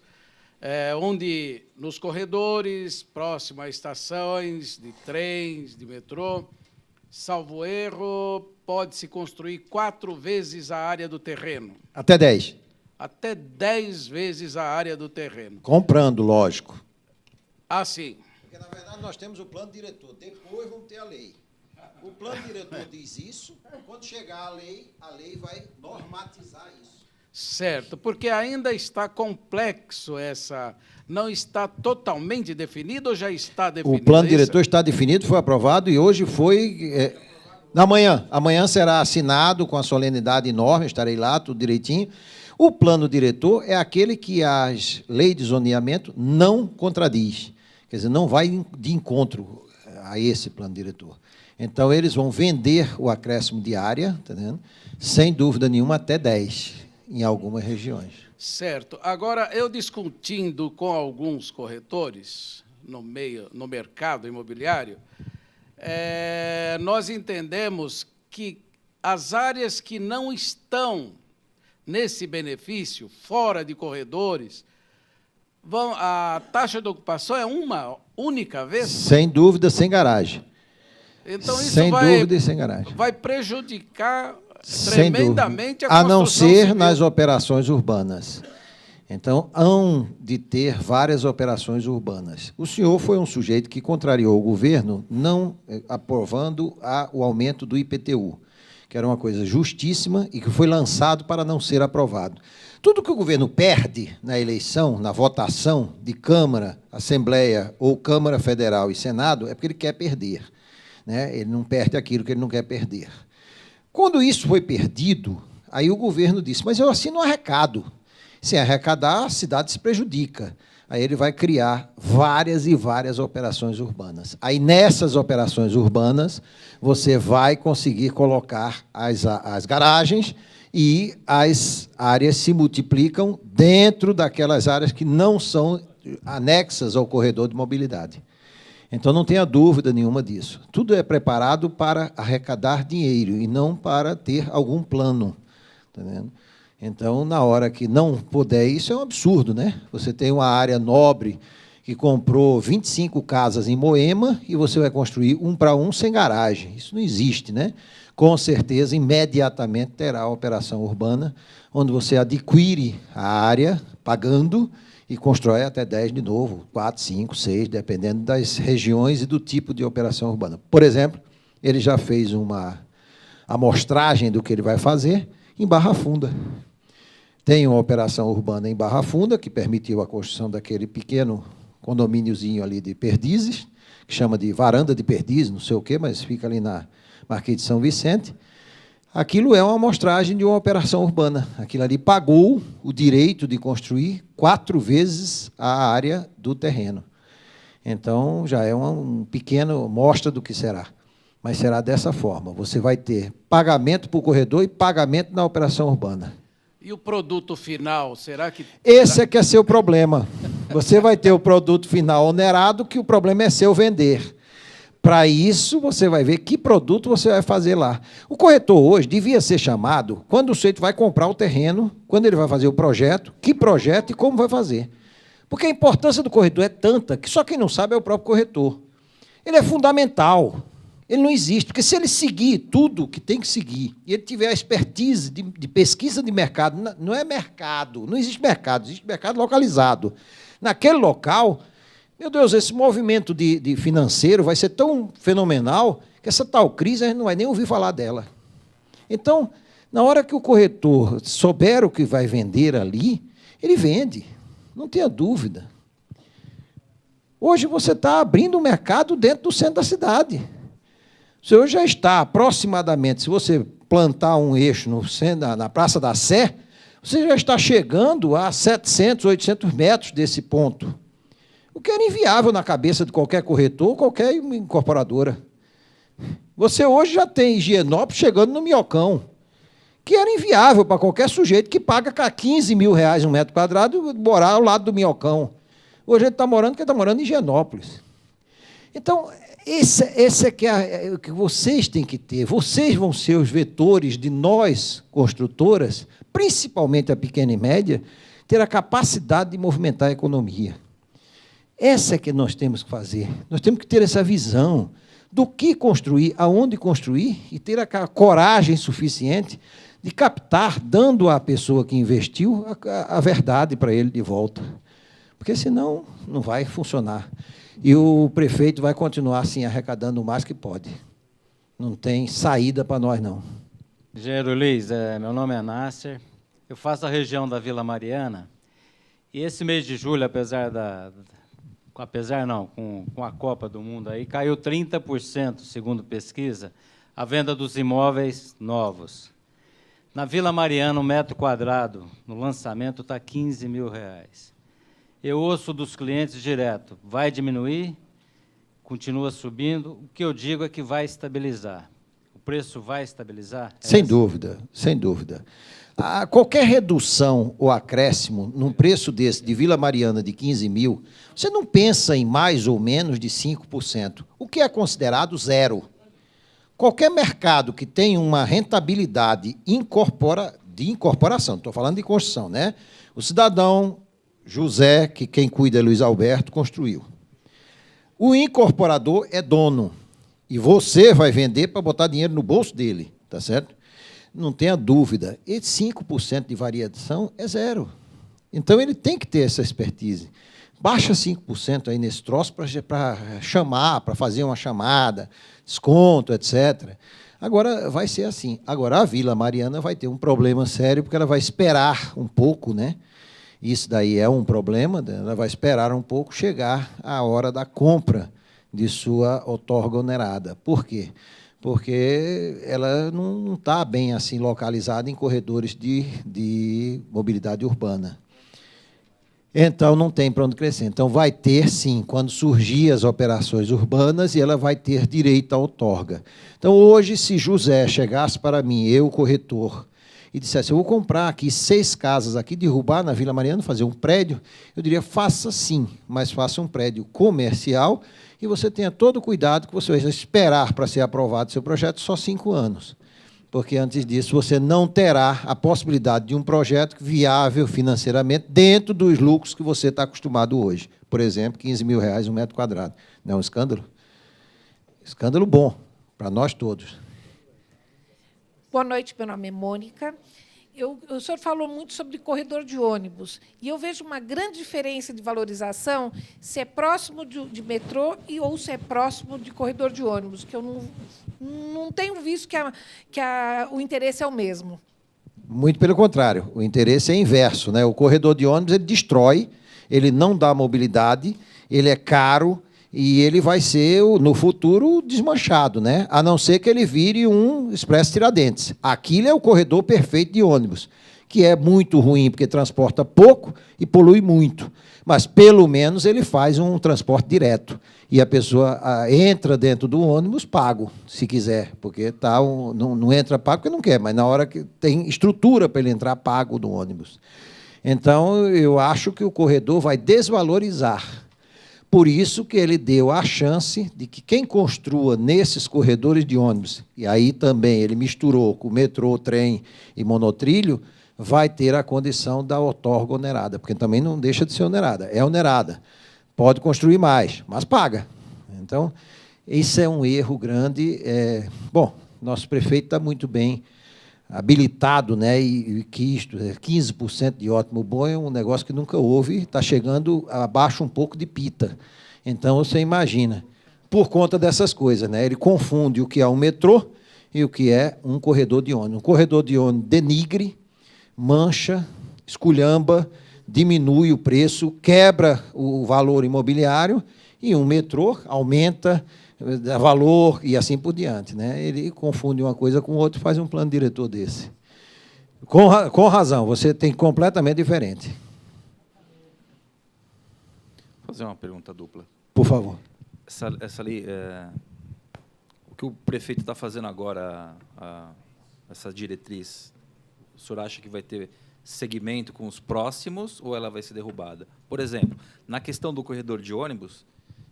D: onde nos corredores, próximo a estações de trens, de metrô, salvo erro, pode-se construir 4 vezes a área do terreno.
A: Até 10.
D: Até 10 vezes a área do terreno.
A: Comprando, lógico.
D: Ah, sim.
A: Porque, na verdade, nós temos o plano diretor. Depois vamos ter a lei. O plano diretor diz isso. Quando chegar a lei vai normatizar isso.
D: Certo, porque ainda está complexo essa... Não está totalmente definido ou já está definido?
A: O plano diretor está definido, foi aprovado e hoje foi... Amanhã será assinado com a solenidade enorme, estarei lá, tudo direitinho. O plano diretor é aquele que as leis de zoneamento não contradiz. Quer dizer, não vai de encontro a esse plano diretor. Então, eles vão vender o acréscimo de área, tá vendo? Sem dúvida nenhuma, até 10, em algumas regiões.
D: Certo. Agora, eu discutindo com alguns corretores no mercado imobiliário, nós entendemos que as áreas que não estão nesse benefício, fora de corredores, a taxa de ocupação é uma única vez?
A: Sem dúvida, sem garagem.
D: Então, isso
A: sem dúvida e sem garagem.
D: Vai prejudicar
A: sem
D: tremendamente
A: dúvida.
D: a construção
A: não ser
D: civil.
A: Nas operações urbanas. Então, hão de ter várias operações urbanas. O senhor foi um sujeito que contrariou o governo não aprovando o aumento do IPTU, que era uma coisa justíssima e que foi lançado para não ser aprovado. Tudo que o governo perde na eleição, na votação de Câmara, Assembleia ou Câmara Federal e Senado, é porque ele quer perder. Né? Ele não perde aquilo que ele não quer perder. Quando isso foi perdido, aí o governo disse, mas eu assino um recado. Sem arrecadar, a cidade se prejudica. Aí ele vai criar várias e várias operações urbanas. Aí, nessas operações urbanas, você vai conseguir colocar as garagens e as áreas se multiplicam dentro daquelas áreas que não são anexas ao corredor de mobilidade. Então, não tenha dúvida nenhuma disso. Tudo é preparado para arrecadar dinheiro e não para ter algum plano. Tá vendo? Então, na hora que não puder, isso é um absurdo, né? Você tem uma área nobre que comprou 25 casas em Moema e você vai construir 1 para 1 sem garagem. Isso não existe, né? Com certeza, imediatamente terá a operação urbana, onde você adquire a área pagando e constrói até 10 de novo, 4, 5, 6, dependendo das regiões e do tipo de operação urbana. Por exemplo, ele já fez uma amostragem do que ele vai fazer em Barra Funda. Tem uma operação urbana em Barra Funda, que permitiu a construção daquele pequeno condomíniozinho ali de Perdizes, que chama de Varanda de Perdizes, não sei o quê, mas fica ali na Marquês de São Vicente. Aquilo é uma amostragem de uma operação urbana. Aquilo ali pagou o direito de construir 4 vezes a área do terreno. Então, já é um pequeno mostra do que será. Mas será dessa forma. Você vai ter pagamento para o corredor e pagamento na operação urbana.
D: E o produto final, será que...
A: Esse é que é seu problema. Você vai ter o produto final onerado, que o problema é seu vender. Para isso, você vai ver que produto você vai fazer lá. O corretor hoje devia ser chamado quando o sujeito vai comprar o terreno, quando ele vai fazer o projeto, que projeto e como vai fazer. Porque a importância do corretor é tanta que só quem não sabe é o próprio corretor. Ele é fundamental. Ele não existe, porque se ele seguir tudo que tem que seguir, e ele tiver a expertise de pesquisa de mercado, não é mercado, não existe mercado localizado. Naquele local, meu Deus, esse movimento de financeiro vai ser tão fenomenal que essa tal crise a gente não vai nem ouvir falar dela. Então, na hora que o corretor souber o que vai vender ali, ele vende, não tenha dúvida. Hoje você está abrindo um mercado dentro do centro da cidade. O senhor já está aproximadamente, se você plantar um eixo na Praça da Sé, você já está chegando a 700, 800 metros desse ponto. O que era inviável na cabeça de qualquer corretor, qualquer incorporadora. Você hoje já tem Higienópolis chegando no Minhocão, que era inviável para qualquer sujeito que paga 15 mil reais um metro quadrado e morar ao lado do Minhocão. Hoje a gente está morando porque está morando em Higienópolis. Então, esse é que vocês têm que ter. Vocês vão ser os vetores de nós, construtoras, principalmente a pequena e média, ter a capacidade de movimentar a economia. Essa é que nós temos que fazer. Nós temos que ter essa visão do que construir, aonde construir, e ter a coragem suficiente de captar, dando à pessoa que investiu a verdade para ele de volta. Porque, senão, não vai funcionar. E o prefeito vai continuar assim, arrecadando o mais que pode. Não tem saída para nós, não.
E: Engenheiro Luiz, meu nome é Nasser, eu faço a região da Vila Mariana, e esse mês de julho, com a Copa do Mundo, aí, caiu 30%, segundo pesquisa, a venda dos imóveis novos. Na Vila Mariana, um metro quadrado, no lançamento, está R$15.000. Eu ouço dos clientes direto, vai diminuir, continua subindo, o que eu digo é que vai estabilizar. O preço vai estabilizar?
A: Sem dúvida, sem dúvida. Qualquer redução ou acréscimo num preço desse de Vila Mariana de 15 mil, você não pensa em mais ou menos de 5%, o que é considerado zero. Qualquer mercado que tenha uma rentabilidade de incorporação, estou falando de construção, né? O cidadão José, que quem cuida é Luiz Alberto, construiu. O incorporador é dono, e você vai vender para botar dinheiro no bolso dele, tá certo? Não tenha dúvida, esse 5% de variação é zero. Então, ele tem que ter essa expertise. Baixa 5% aí nesse troço para chamar, para fazer uma chamada, desconto, etc. Agora, vai ser assim. Agora, a Vila Mariana vai ter um problema sério, porque ela vai esperar um pouco, né? Isso daí é um problema, ela vai esperar um pouco chegar a hora da compra de sua outorga onerada. Por quê? Porque ela não está bem assim localizada em corredores de mobilidade urbana. Então, não tem para onde crescer. Então, vai ter, sim, quando surgir as operações urbanas, e ela vai ter direito à outorga. Então, hoje, se José chegasse para mim, eu, corretor, e dissesse, eu vou comprar aqui 6 casas, aqui, derrubar na Vila Mariana, fazer um prédio, eu diria, faça sim, mas faça um prédio comercial, e você tenha todo o cuidado que você vai esperar para ser aprovado o seu projeto só 5 anos. Porque, antes disso, você não terá a possibilidade de um projeto viável financeiramente dentro dos lucros que você está acostumado hoje. Por exemplo, R$15.000 um metro quadrado. Não é um escândalo? Escândalo bom, para nós todos.
F: Boa noite, meu nome é Mônica. O senhor falou muito sobre corredor de ônibus, e eu vejo uma grande diferença de valorização se é próximo de metrô ou se é próximo de corredor de ônibus, que eu não tenho visto que o interesse é o mesmo.
A: Muito pelo contrário, o interesse é inverso, né? O corredor de ônibus ele destrói, ele não dá mobilidade, ele é caro, e ele vai ser, no futuro, desmanchado, né? A não ser que ele vire um Expresso Tiradentes. Aquilo é o corredor perfeito de ônibus, que é muito ruim, porque transporta pouco e polui muito. Mas, pelo menos, ele faz um transporte direto. E a pessoa entra dentro do ônibus pago, se quiser, porque não entra pago porque não quer, mas na hora que tem estrutura para ele entrar pago no ônibus. Então, eu acho que o corredor vai desvalorizar. Por isso que ele deu a chance de que quem construa nesses corredores de ônibus, e aí também ele misturou com metrô, trem e monotrilho, vai ter a condição da outorga onerada, porque também não deixa de ser onerada, é onerada. Pode construir mais, mas paga. Então, isso é um erro grande. Bom, nosso prefeito está muito bem habilitado, né? E que isto, 15% de ótimo bom é um negócio que nunca houve, está chegando abaixo um pouco de pita. Então, você imagina, por conta dessas coisas, né? Ele confunde o que é um metrô e o que é um corredor de ônibus. Um corredor de ônibus denigre, mancha, esculhamba, diminui o preço, quebra o valor imobiliário, e um metrô aumenta valor e assim por diante, né? Ele confunde uma coisa com outra e faz um plano diretor desse. Com razão, você tem completamente diferente.
G: Vou fazer uma pergunta dupla.
A: Por favor.
G: Essa lei, o que o prefeito está fazendo agora, essa diretriz, o senhor acha que vai ter segmento com os próximos ou ela vai ser derrubada? Por exemplo, na questão do corredor de ônibus,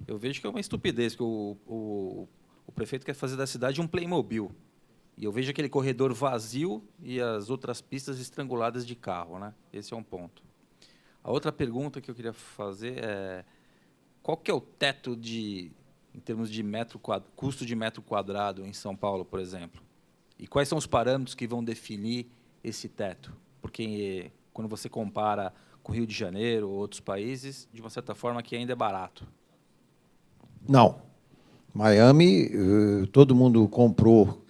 G: eu vejo que é uma estupidez que o prefeito quer fazer da cidade um Playmobil. E eu vejo aquele corredor vazio e as outras pistas estranguladas de carro, né? Esse é um ponto. A outra pergunta que eu queria fazer é qual que é o teto em termos de custo de metro quadrado em São Paulo, por exemplo? E quais são os parâmetros que vão definir esse teto? Porque quando você compara com o Rio de Janeiro ou outros países, de uma certa forma, aqui ainda é barato.
A: Não. Miami, todo mundo comprou,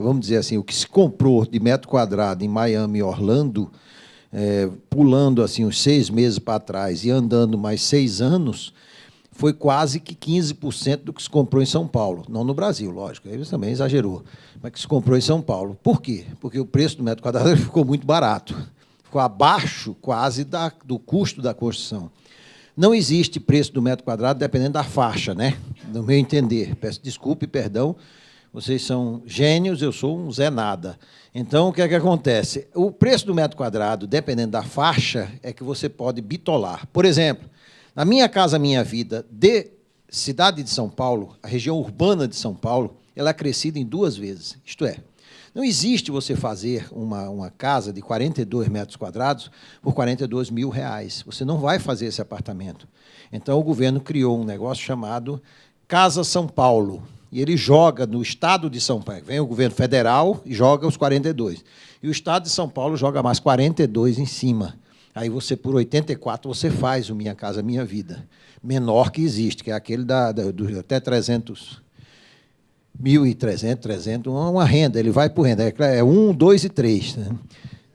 A: vamos dizer assim, o que se comprou de metro quadrado em Miami e Orlando, pulando assim uns 6 meses para trás e andando mais 6 anos, foi quase que 15% do que se comprou em São Paulo. Não no Brasil, lógico, aí você também exagerou, mas que se comprou em São Paulo. Por quê? Porque o preço do metro quadrado ficou muito barato, ficou abaixo quase do custo da construção. Não existe preço do metro quadrado dependendo da faixa, né? No meu entender. Peço desculpa e perdão, vocês são gênios, eu sou um Zé Nada. Então, o que é que acontece? O preço do metro quadrado, dependendo da faixa, é que você pode bitolar. Por exemplo, na Minha Casa Minha Vida, de cidade de São Paulo, a região urbana de São Paulo, ela é crescida em 2 vezes. Isto é, não existe você fazer uma casa de 42 metros quadrados por R$42 mil. Você não vai fazer esse apartamento. Então, o governo criou um negócio chamado Casa São Paulo. E ele joga no estado de São Paulo. Vem o governo federal e joga os 42. E o estado de São Paulo joga mais 42 em cima. Aí você, por 84, você faz o Minha Casa Minha Vida. Menor que existe, que é aquele do até 300... 1.300, 300, uma renda, ele vai por renda, é 1, 2 e 3. Né?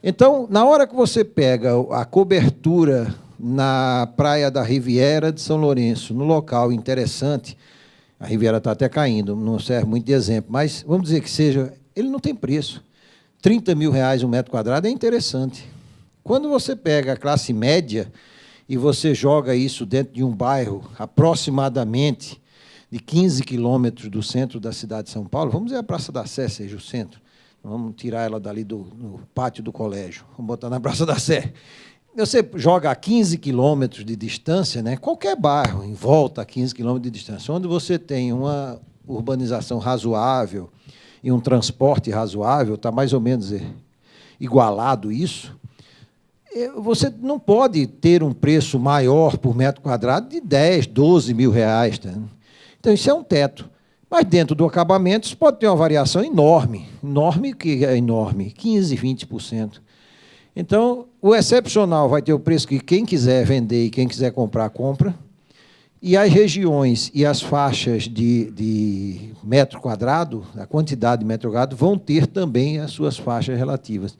A: Então, na hora que você pega a cobertura na praia da Riviera de São Lourenço, no local interessante, a Riviera está até caindo, não serve muito de exemplo, mas vamos dizer que seja, ele não tem preço. R$30 mil um metro quadrado é interessante. Quando você pega a classe média e você joga isso dentro de um bairro aproximadamente de 15 quilômetros do centro da cidade de São Paulo, vamos dizer a Praça da Sé seja o centro, vamos tirar ela dali do pátio do colégio, vamos botar na Praça da Sé. Você joga a 15 quilômetros de distância, né, qualquer bairro em volta a 15 quilômetros de distância, onde você tem uma urbanização razoável e um transporte razoável, está mais ou menos igualado isso, você não pode ter um preço maior por metro quadrado de 10, 12 mil reais. Tá? Então, isso é um teto. Mas, dentro do acabamento, isso pode ter uma variação enorme. Enorme, que é enorme, 15%, 20%. Então, o excepcional vai ter o preço que quem quiser vender e quem quiser comprar, compra. E as regiões e as faixas de metro quadrado, a quantidade de metro quadrado, vão ter também as suas faixas relativas.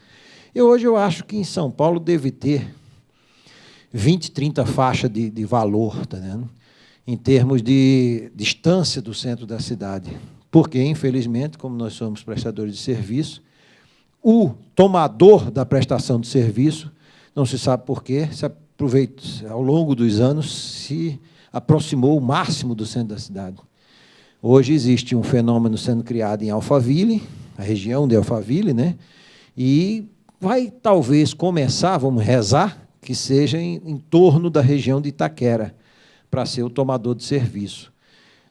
A: Hoje eu acho que em São Paulo deve ter 20, 30 faixas de valor, tá vendo? Em termos de distância do centro da cidade. Porque, infelizmente, como nós somos prestadores de serviço, o tomador da prestação de serviço, não se sabe por quê, se aproveita, ao longo dos anos, se aproximou o máximo do centro da cidade. Hoje existe um fenômeno sendo criado em Alphaville, a região de Alphaville, né? E vai, talvez, começar, vamos rezar, que seja em torno da região de Itaquera, para ser o tomador de serviço.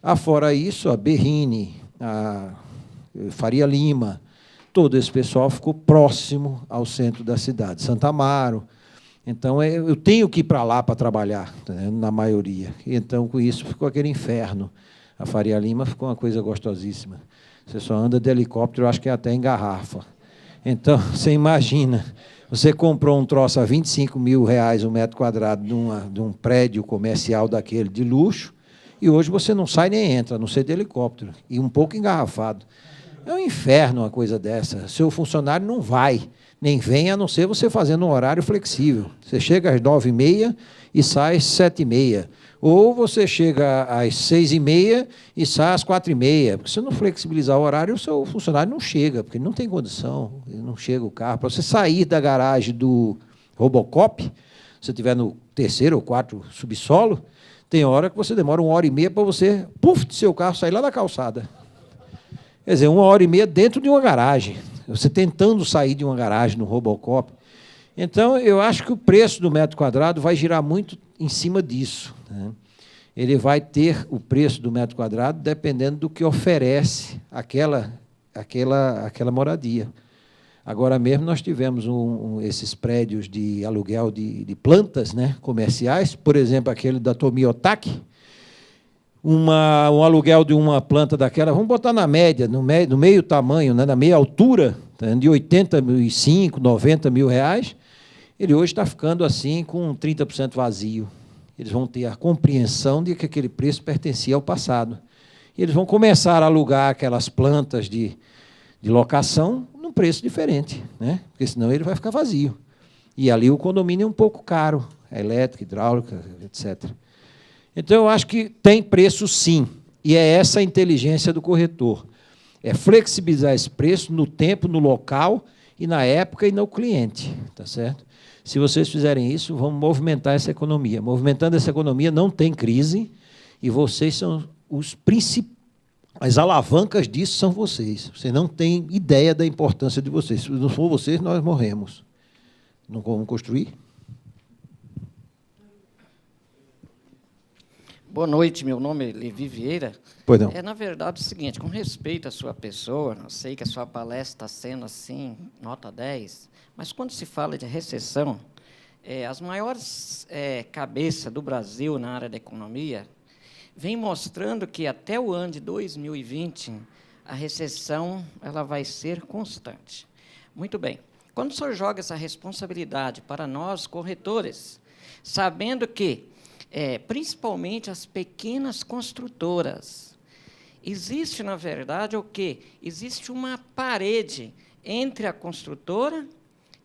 A: Afora isso, a Berrini, a Faria Lima, todo esse pessoal ficou próximo ao centro da cidade, Santa Amaro. Então, eu tenho que ir para lá para trabalhar, né, na maioria. Então, com isso, ficou aquele inferno. A Faria Lima ficou uma coisa gostosíssima. Você só anda de helicóptero, eu acho que até em garrafa. Então, você imagina, você comprou um troço a R$25 mil um metro quadrado de um prédio comercial daquele de luxo, e hoje você não sai nem entra, a não ser de helicóptero, e um pouco engarrafado. É um inferno uma coisa dessa. Seu funcionário não vai, nem vem, a não ser você fazendo um horário flexível. Você chega às 9h30 e sai às 7h30. Ou você chega às 6h30 e sai às 4h30. Porque se não flexibilizar o horário, o seu funcionário não chega, porque ele não tem condição, ele não chega o carro. Para você sair da garagem do Robocop, se você estiver no 3º ou 4º subsolo, tem hora que você demora 1h30 para você, do seu carro sair lá da calçada. Quer dizer, 1h30 dentro de uma garagem. Você tentando sair de uma garagem no Robocop. Então, eu acho que o preço do metro quadrado vai girar muito em cima disso, né? Ele vai ter o preço do metro quadrado dependendo do que oferece aquela moradia. Agora mesmo nós tivemos esses prédios de aluguel de plantas, né, comerciais, por exemplo, aquele da Tomiotaki, um aluguel de uma planta daquela, vamos botar na média, no meio tamanho, né, na meia altura, de 85, 90 mil reais, ele hoje está ficando assim com 30% vazio. Eles vão ter a compreensão de que aquele preço pertencia ao passado. E eles vão começar a alugar aquelas plantas de locação num preço diferente, né? Porque senão ele vai ficar vazio. E ali o condomínio é um pouco caro, a elétrica, hidráulica, etc. Então, eu acho que tem preço, sim, e é essa a inteligência do corretor. É flexibilizar esse preço no tempo, no local, e na época e no cliente, tá certo? Se vocês fizerem isso, vão movimentar essa economia. Movimentando essa economia, não tem crise, e vocês são os principais. As alavancas disso são vocês. Você não tem ideia da importância de vocês. Se não for vocês, nós morremos. Não vamos construir?
H: Boa noite, meu nome é Levi Vieira.
A: Pois não.
H: É, na verdade, o seguinte, com respeito à sua pessoa, eu sei que a sua palestra está sendo, assim, nota 10, mas quando se fala de recessão, as maiores cabeças do Brasil na área da economia vem mostrando que até o ano de 2020 a recessão ela vai ser constante. Muito bem. Quando o senhor joga essa responsabilidade para nós, corretores, sabendo que, principalmente as pequenas construtoras, existe, na verdade, o quê? Existe uma parede entre a construtora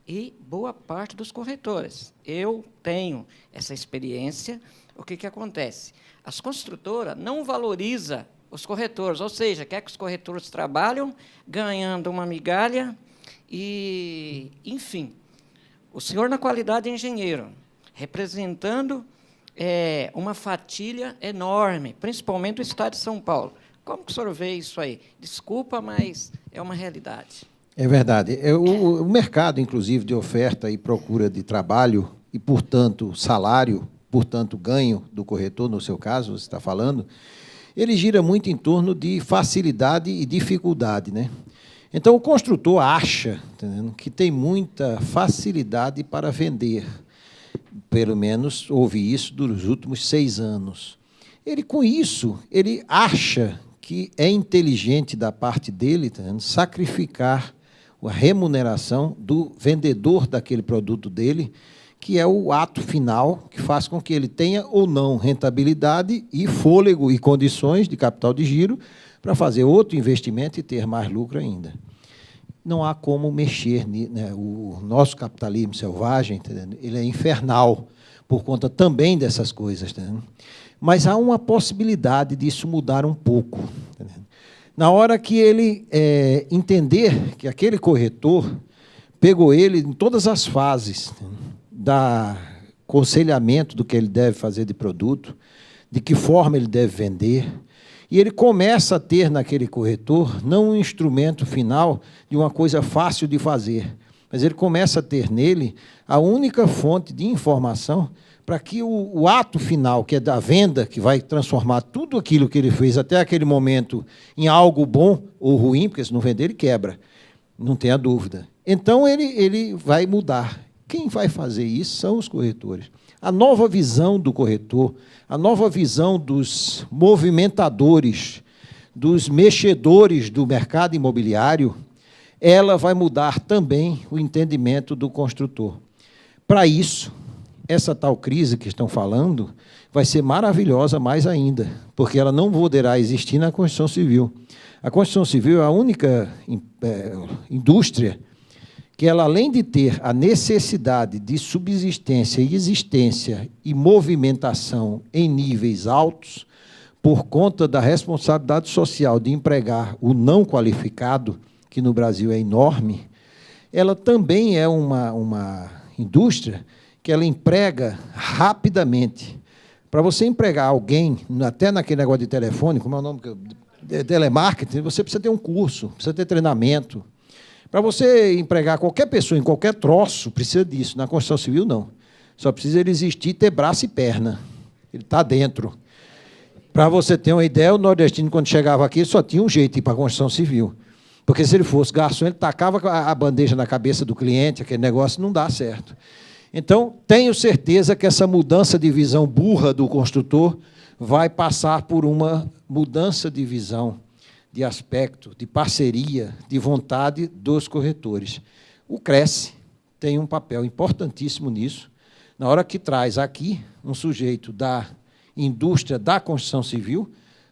H: e boa parte dos corretores. Eu tenho essa experiência. O que acontece? As construtoras não valorizam os corretores, ou seja, quer que os corretores trabalham ganhando uma migalha e, enfim, o senhor, na qualidade de engenheiro, representando uma fatia enorme, principalmente o Estado de São Paulo. Como que o senhor vê isso aí? Desculpa, mas é uma realidade.
A: É verdade. O mercado, inclusive, de oferta e procura de trabalho e, portanto, salário, portanto, ganho do corretor, no seu caso, você está falando, ele gira muito em torno de facilidade e dificuldade, né? Então, o construtor acha, entendeu, que tem muita facilidade para vender. Pelo menos ouvi isso dos últimos 6 anos. Ele, com isso, ele acha que é inteligente da parte dele, entendeu, sacrificar a remuneração do vendedor daquele produto dele, que é o ato final que faz com que ele tenha ou não rentabilidade e fôlego e condições de capital de giro para fazer outro investimento e ter mais lucro ainda. Não há como mexer, né? O nosso capitalismo selvagem, entendeu? Ele é infernal por conta também dessas coisas. Entendeu? Mas há uma possibilidade disso mudar um pouco. Entendeu? Na hora que ele entender que aquele corretor pegou ele em todas as fases, da aconselhamento do que ele deve fazer de produto, de que forma ele deve vender, e ele começa a ter naquele corretor não um instrumento final de uma coisa fácil de fazer, mas ele começa a ter nele a única fonte de informação para que o ato final, que é da venda, que vai transformar tudo aquilo que ele fez até aquele momento em algo bom ou ruim, porque se não vender, ele quebra, não tenha dúvida. Então, ele vai mudar. Quem vai fazer isso são os corretores. A nova visão do corretor, a nova visão dos movimentadores, dos mexedores do mercado imobiliário, ela vai mudar também o entendimento do construtor. Para isso, essa tal crise que estão falando vai ser maravilhosa mais ainda, porque ela não poderá existir na Constituição Civil. A Constituição Civil é a única indústria que ela, além de ter a necessidade de subsistência e existência e movimentação em níveis altos, por conta da responsabilidade social de empregar o não qualificado, que no Brasil é enorme, ela também é uma indústria que ela emprega rapidamente. Para você empregar alguém, até naquele negócio de telefone, como é o nome? Telemarketing, você precisa ter um curso, precisa ter treinamento. Para você empregar qualquer pessoa em qualquer troço, precisa disso. Na Constituição Civil, não. Só precisa ele existir, ter braço e perna. Ele está dentro. Para você ter uma ideia, o nordestino, quando chegava aqui, só tinha um jeito de ir para a Constituição Civil. Porque se ele fosse garçom, ele tacava a bandeja na cabeça do cliente, aquele negócio não dá certo. Então, tenho certeza que essa mudança de visão burra do construtor vai passar por uma mudança de visão, de aspecto, de parceria, de vontade dos corretores. O Cresce tem um papel importantíssimo nisso, na hora que traz aqui um sujeito da indústria da construção civil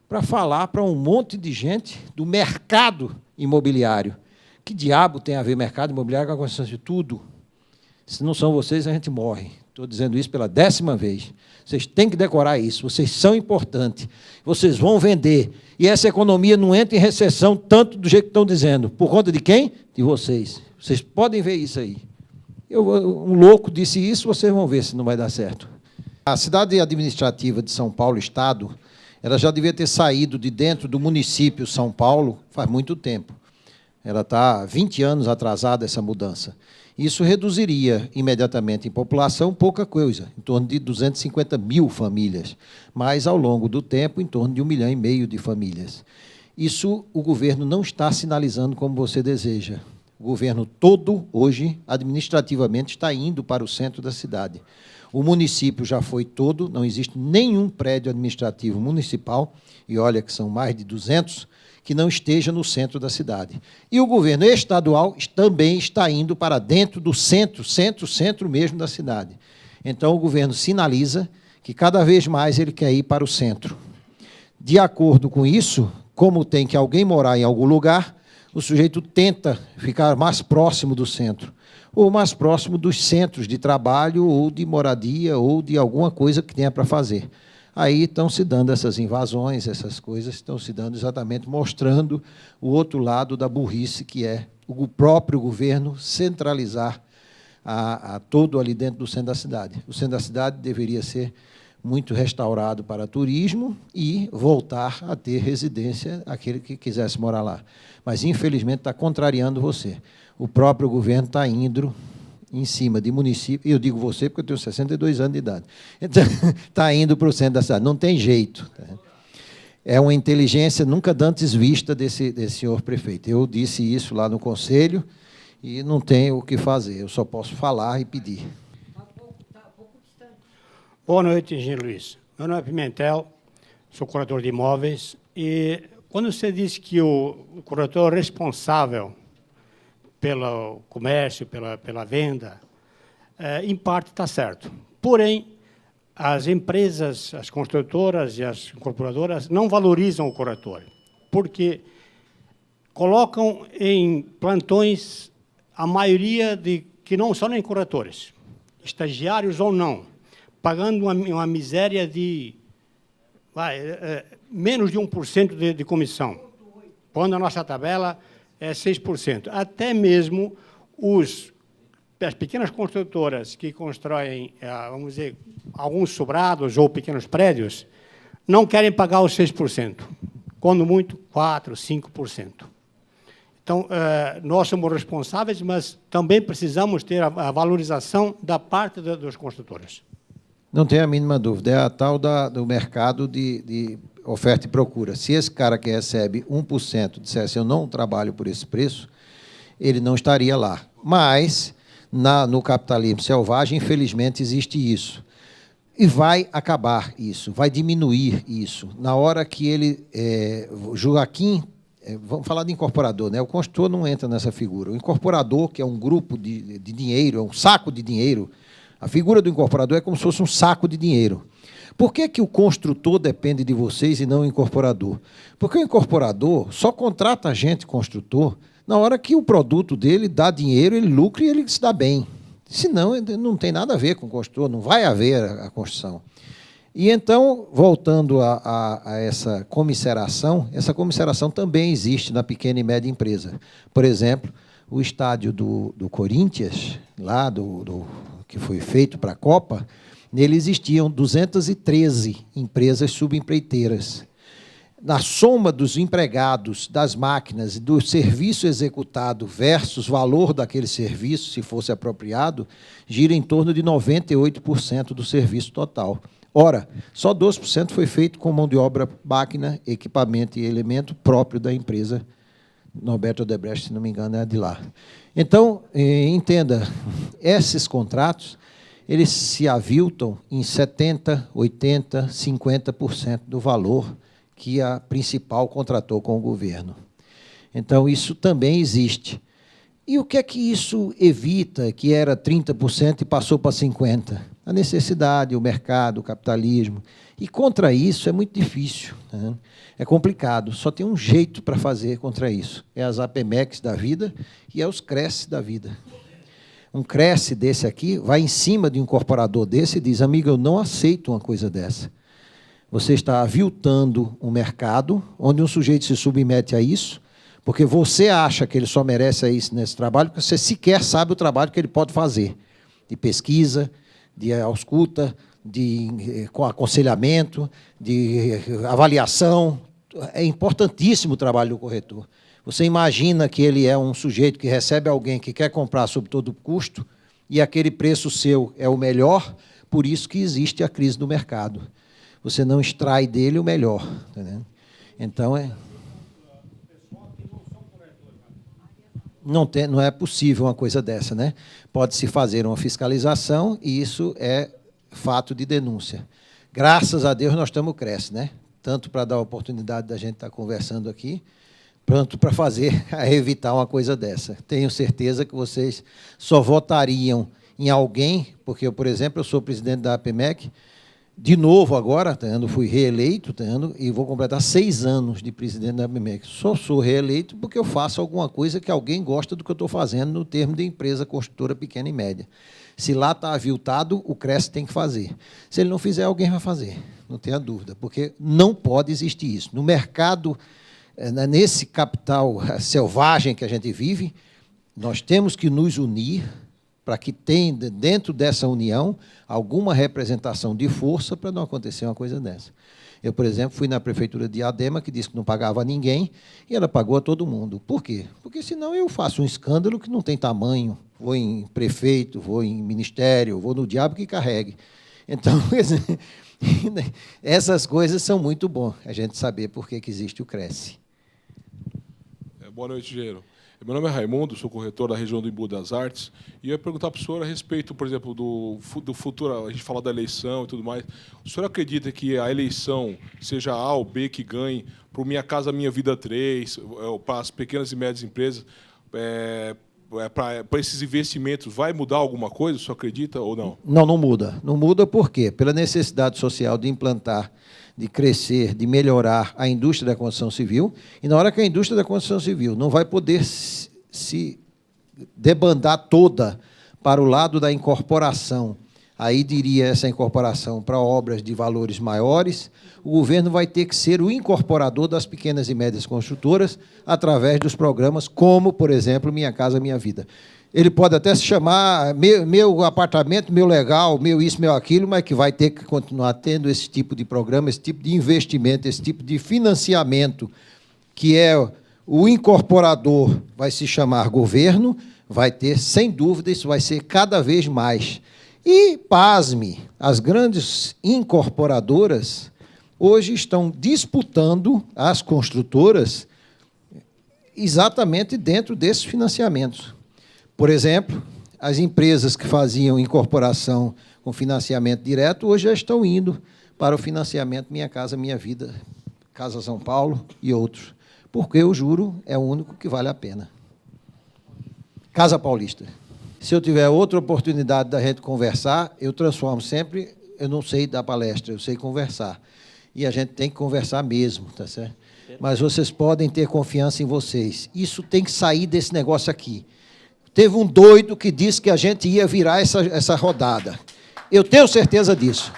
A: para falar para um monte de gente do mercado imobiliário. Que diabo tem a ver mercado imobiliário com a construção civil? Tudo. Se não são vocês, a gente morre. Estou dizendo isso pela 10ª vez. Vocês têm que decorar isso. Vocês são importantes. Vocês vão vender. E essa economia não entra em recessão tanto do jeito que estão dizendo. Por conta de quem? De vocês. Vocês podem ver isso aí. Um louco disse isso, vocês vão ver se não vai dar certo. A cidade administrativa de São Paulo, Estado, ela já devia ter saído de dentro do município São Paulo faz muito tempo. Ela está 20 anos atrasada, essa mudança. Isso reduziria imediatamente em população pouca coisa, em torno de 250 mil famílias, mas, ao longo do tempo, em torno de 1,5 milhão de famílias. Isso o governo não está sinalizando como você deseja. O governo todo, hoje, administrativamente, está indo para o centro da cidade. O município já foi todo, não existe nenhum prédio administrativo municipal, e olha que são mais de 200, que não esteja no centro da cidade. E o governo estadual também está indo para dentro do centro mesmo da cidade. Então, o governo sinaliza que cada vez mais ele quer ir para o centro. De acordo com isso, como tem que alguém morar em algum lugar, o sujeito tenta ficar mais próximo do centro, ou mais próximo dos centros de trabalho, ou de moradia, ou de alguma coisa que tenha para fazer. Aí estão se dando essas invasões, essas coisas estão se dando exatamente mostrando o outro lado da burrice, que é o próprio governo centralizar a todo ali dentro do centro da cidade. O centro da cidade deveria ser muito restaurado para turismo e voltar a ter residência aquele que quisesse morar lá. Mas, infelizmente, está contrariando você. O próprio governo está indo em cima de município, e eu digo você porque eu tenho 62 anos de idade, então, está indo para o centro da cidade, não tem jeito. É uma inteligência nunca antes vista desse senhor prefeito. Eu disse isso lá no conselho e não tenho o que fazer, eu só posso falar e pedir.
I: Boa noite, engenheiro Luiz. Meu nome é Pimentel, sou corretor de imóveis, e quando você disse que o corretor é responsável pelo comércio, pela venda, em parte está certo. Porém, as empresas, as construtoras e as incorporadoras não valorizam o corretor, porque colocam em plantões a maioria que não são nem corretores, estagiários ou não, pagando uma miséria de menos de 1% de comissão, quando a nossa tabela é 6%. Até mesmo as pequenas construtoras que constroem, vamos dizer, alguns sobrados ou pequenos prédios, não querem pagar os 6%, quando muito, 4%, 5%. Então, nós somos responsáveis, mas também precisamos ter a valorização da parte dos construtores.
A: Não tem a mínima dúvida, é a tal do mercado de oferta e procura. Se esse cara que recebe 1% dissesse eu não trabalho por esse preço, ele não estaria lá. Mas, no capitalismo selvagem, infelizmente, existe isso. E vai acabar isso, vai diminuir isso. Na hora que ele... Joaquim, vamos falar de incorporador, né? O construtor não entra nessa figura. O incorporador, que é um grupo de dinheiro, é um saco de dinheiro. A figura do incorporador é como se fosse um saco de dinheiro. Por que o construtor depende de vocês e não o incorporador? Porque o incorporador só contrata agente construtor na hora que o produto dele dá dinheiro, ele lucra e ele se dá bem. Senão, não tem nada a ver com o construtor, não vai haver a construção. E então, voltando a essa comisseração também existe na pequena e média empresa. Por exemplo, o estádio do Corinthians, lá que foi feito para a Copa, nele existiam 213 empresas subempreiteiras. Na soma dos empregados, das máquinas, do serviço executado versus valor daquele serviço, se fosse apropriado, gira em torno de 98% do serviço total. Ora, só 2% foi feito com mão de obra, máquina, equipamento e elemento próprio da empresa Norberto Odebrecht, se não me engano, é de lá. Então, entenda, esses contratos, eles se aviltam em 70%, 80%, 50% do valor que a principal contratou com o governo. Então, isso também existe. E o que é que isso evita, que era 30% e passou para 50%? A necessidade, o mercado, o capitalismo. E contra isso é muito difícil, né? É complicado. Só tem um jeito para fazer contra isso. É as APMECs da vida e é os CRES da vida. Um CRES desse aqui vai em cima de um incorporador desse e diz, amigo, eu não aceito uma coisa dessa. Você está aviltando um mercado onde um sujeito se submete a isso, porque você acha que ele só merece isso nesse trabalho, porque você sequer sabe o trabalho que ele pode fazer, de pesquisa, de ausculta, de aconselhamento, de avaliação. É importantíssimo o trabalho do corretor. Você imagina que ele é um sujeito que recebe alguém que quer comprar sob todo custo e aquele preço seu é o melhor, por isso que existe a crise do mercado. Você não extrai dele o melhor. Entendeu? Então, não é possível uma coisa dessa, né? Pode-se fazer uma fiscalização e isso é fato de denúncia. Graças a Deus nós estamos crescendo, né? Tanto para dar a oportunidade da gente estar conversando aqui, tanto para evitar uma coisa dessa. Tenho certeza que vocês só votariam em alguém, porque eu, por exemplo, eu sou presidente da APMEC, de novo agora, fui reeleito, e vou completar 6 anos de presidente da APMEC. Só sou reeleito porque eu faço alguma coisa que alguém gosta do que eu estou fazendo no termo de empresa construtora pequena e média. Se lá está aviltado, o CRES tem que fazer. Se ele não fizer, alguém vai fazer, não tenha dúvida, porque não pode existir isso. No mercado, nesse capital selvagem que a gente vive, nós temos que nos unir para que tenha, dentro dessa união, alguma representação de força para não acontecer uma coisa dessa. Eu, por exemplo, fui na prefeitura de Diadema, que disse que não pagava a ninguém, e ela pagou a todo mundo. Por quê? Porque senão eu faço um escândalo que não tem tamanho. Vou em prefeito, vou em ministério, vou no diabo que carregue. Então, essas coisas são muito bom, a gente saber por que existe o Cresce.
J: Boa noite, engenheiro. Meu nome é Raimundo, sou corretor da região do Embu das Artes, e eu ia perguntar para o senhor a respeito, por exemplo, do futuro, a gente fala da eleição e tudo mais. O senhor acredita que a eleição, seja A ou B que ganhe, para o Minha Casa Minha Vida 3, para as pequenas e médias empresas, para esses investimentos, vai mudar alguma coisa, o senhor acredita ou não?
A: Não muda. Não muda por quê? Pela necessidade social de implantar, de crescer, de melhorar a indústria da construção civil, e na hora que a indústria da construção civil não vai poder se debandar toda para o lado da incorporação, aí diria essa incorporação para obras de valores maiores, o governo vai ter que ser o incorporador das pequenas e médias construtoras através dos programas como, por exemplo, Minha Casa Minha Vida. Ele pode até se chamar meu apartamento, meu legal, meu isso, meu aquilo, mas que vai ter que continuar tendo esse tipo de programa, esse tipo de investimento, esse tipo de financiamento, que é o incorporador, vai se chamar governo, vai ter, sem dúvida, isso vai ser cada vez mais. E, pasme, as grandes incorporadoras hoje estão disputando as construtoras exatamente dentro desses financiamentos. Por exemplo, as empresas que faziam incorporação com financiamento direto, hoje já estão indo para o financiamento Minha Casa Minha Vida, Casa São Paulo e outros, porque o juro é o único que vale a pena. Casa Paulista. Se eu tiver outra oportunidade da gente conversar, eu transformo sempre, eu não sei dar palestra, eu sei conversar. E a gente tem que conversar mesmo, tá certo? Mas vocês podem ter confiança em vocês. Isso tem que sair desse negócio aqui. Teve um doido que disse que a gente ia virar essa rodada. Eu tenho certeza disso.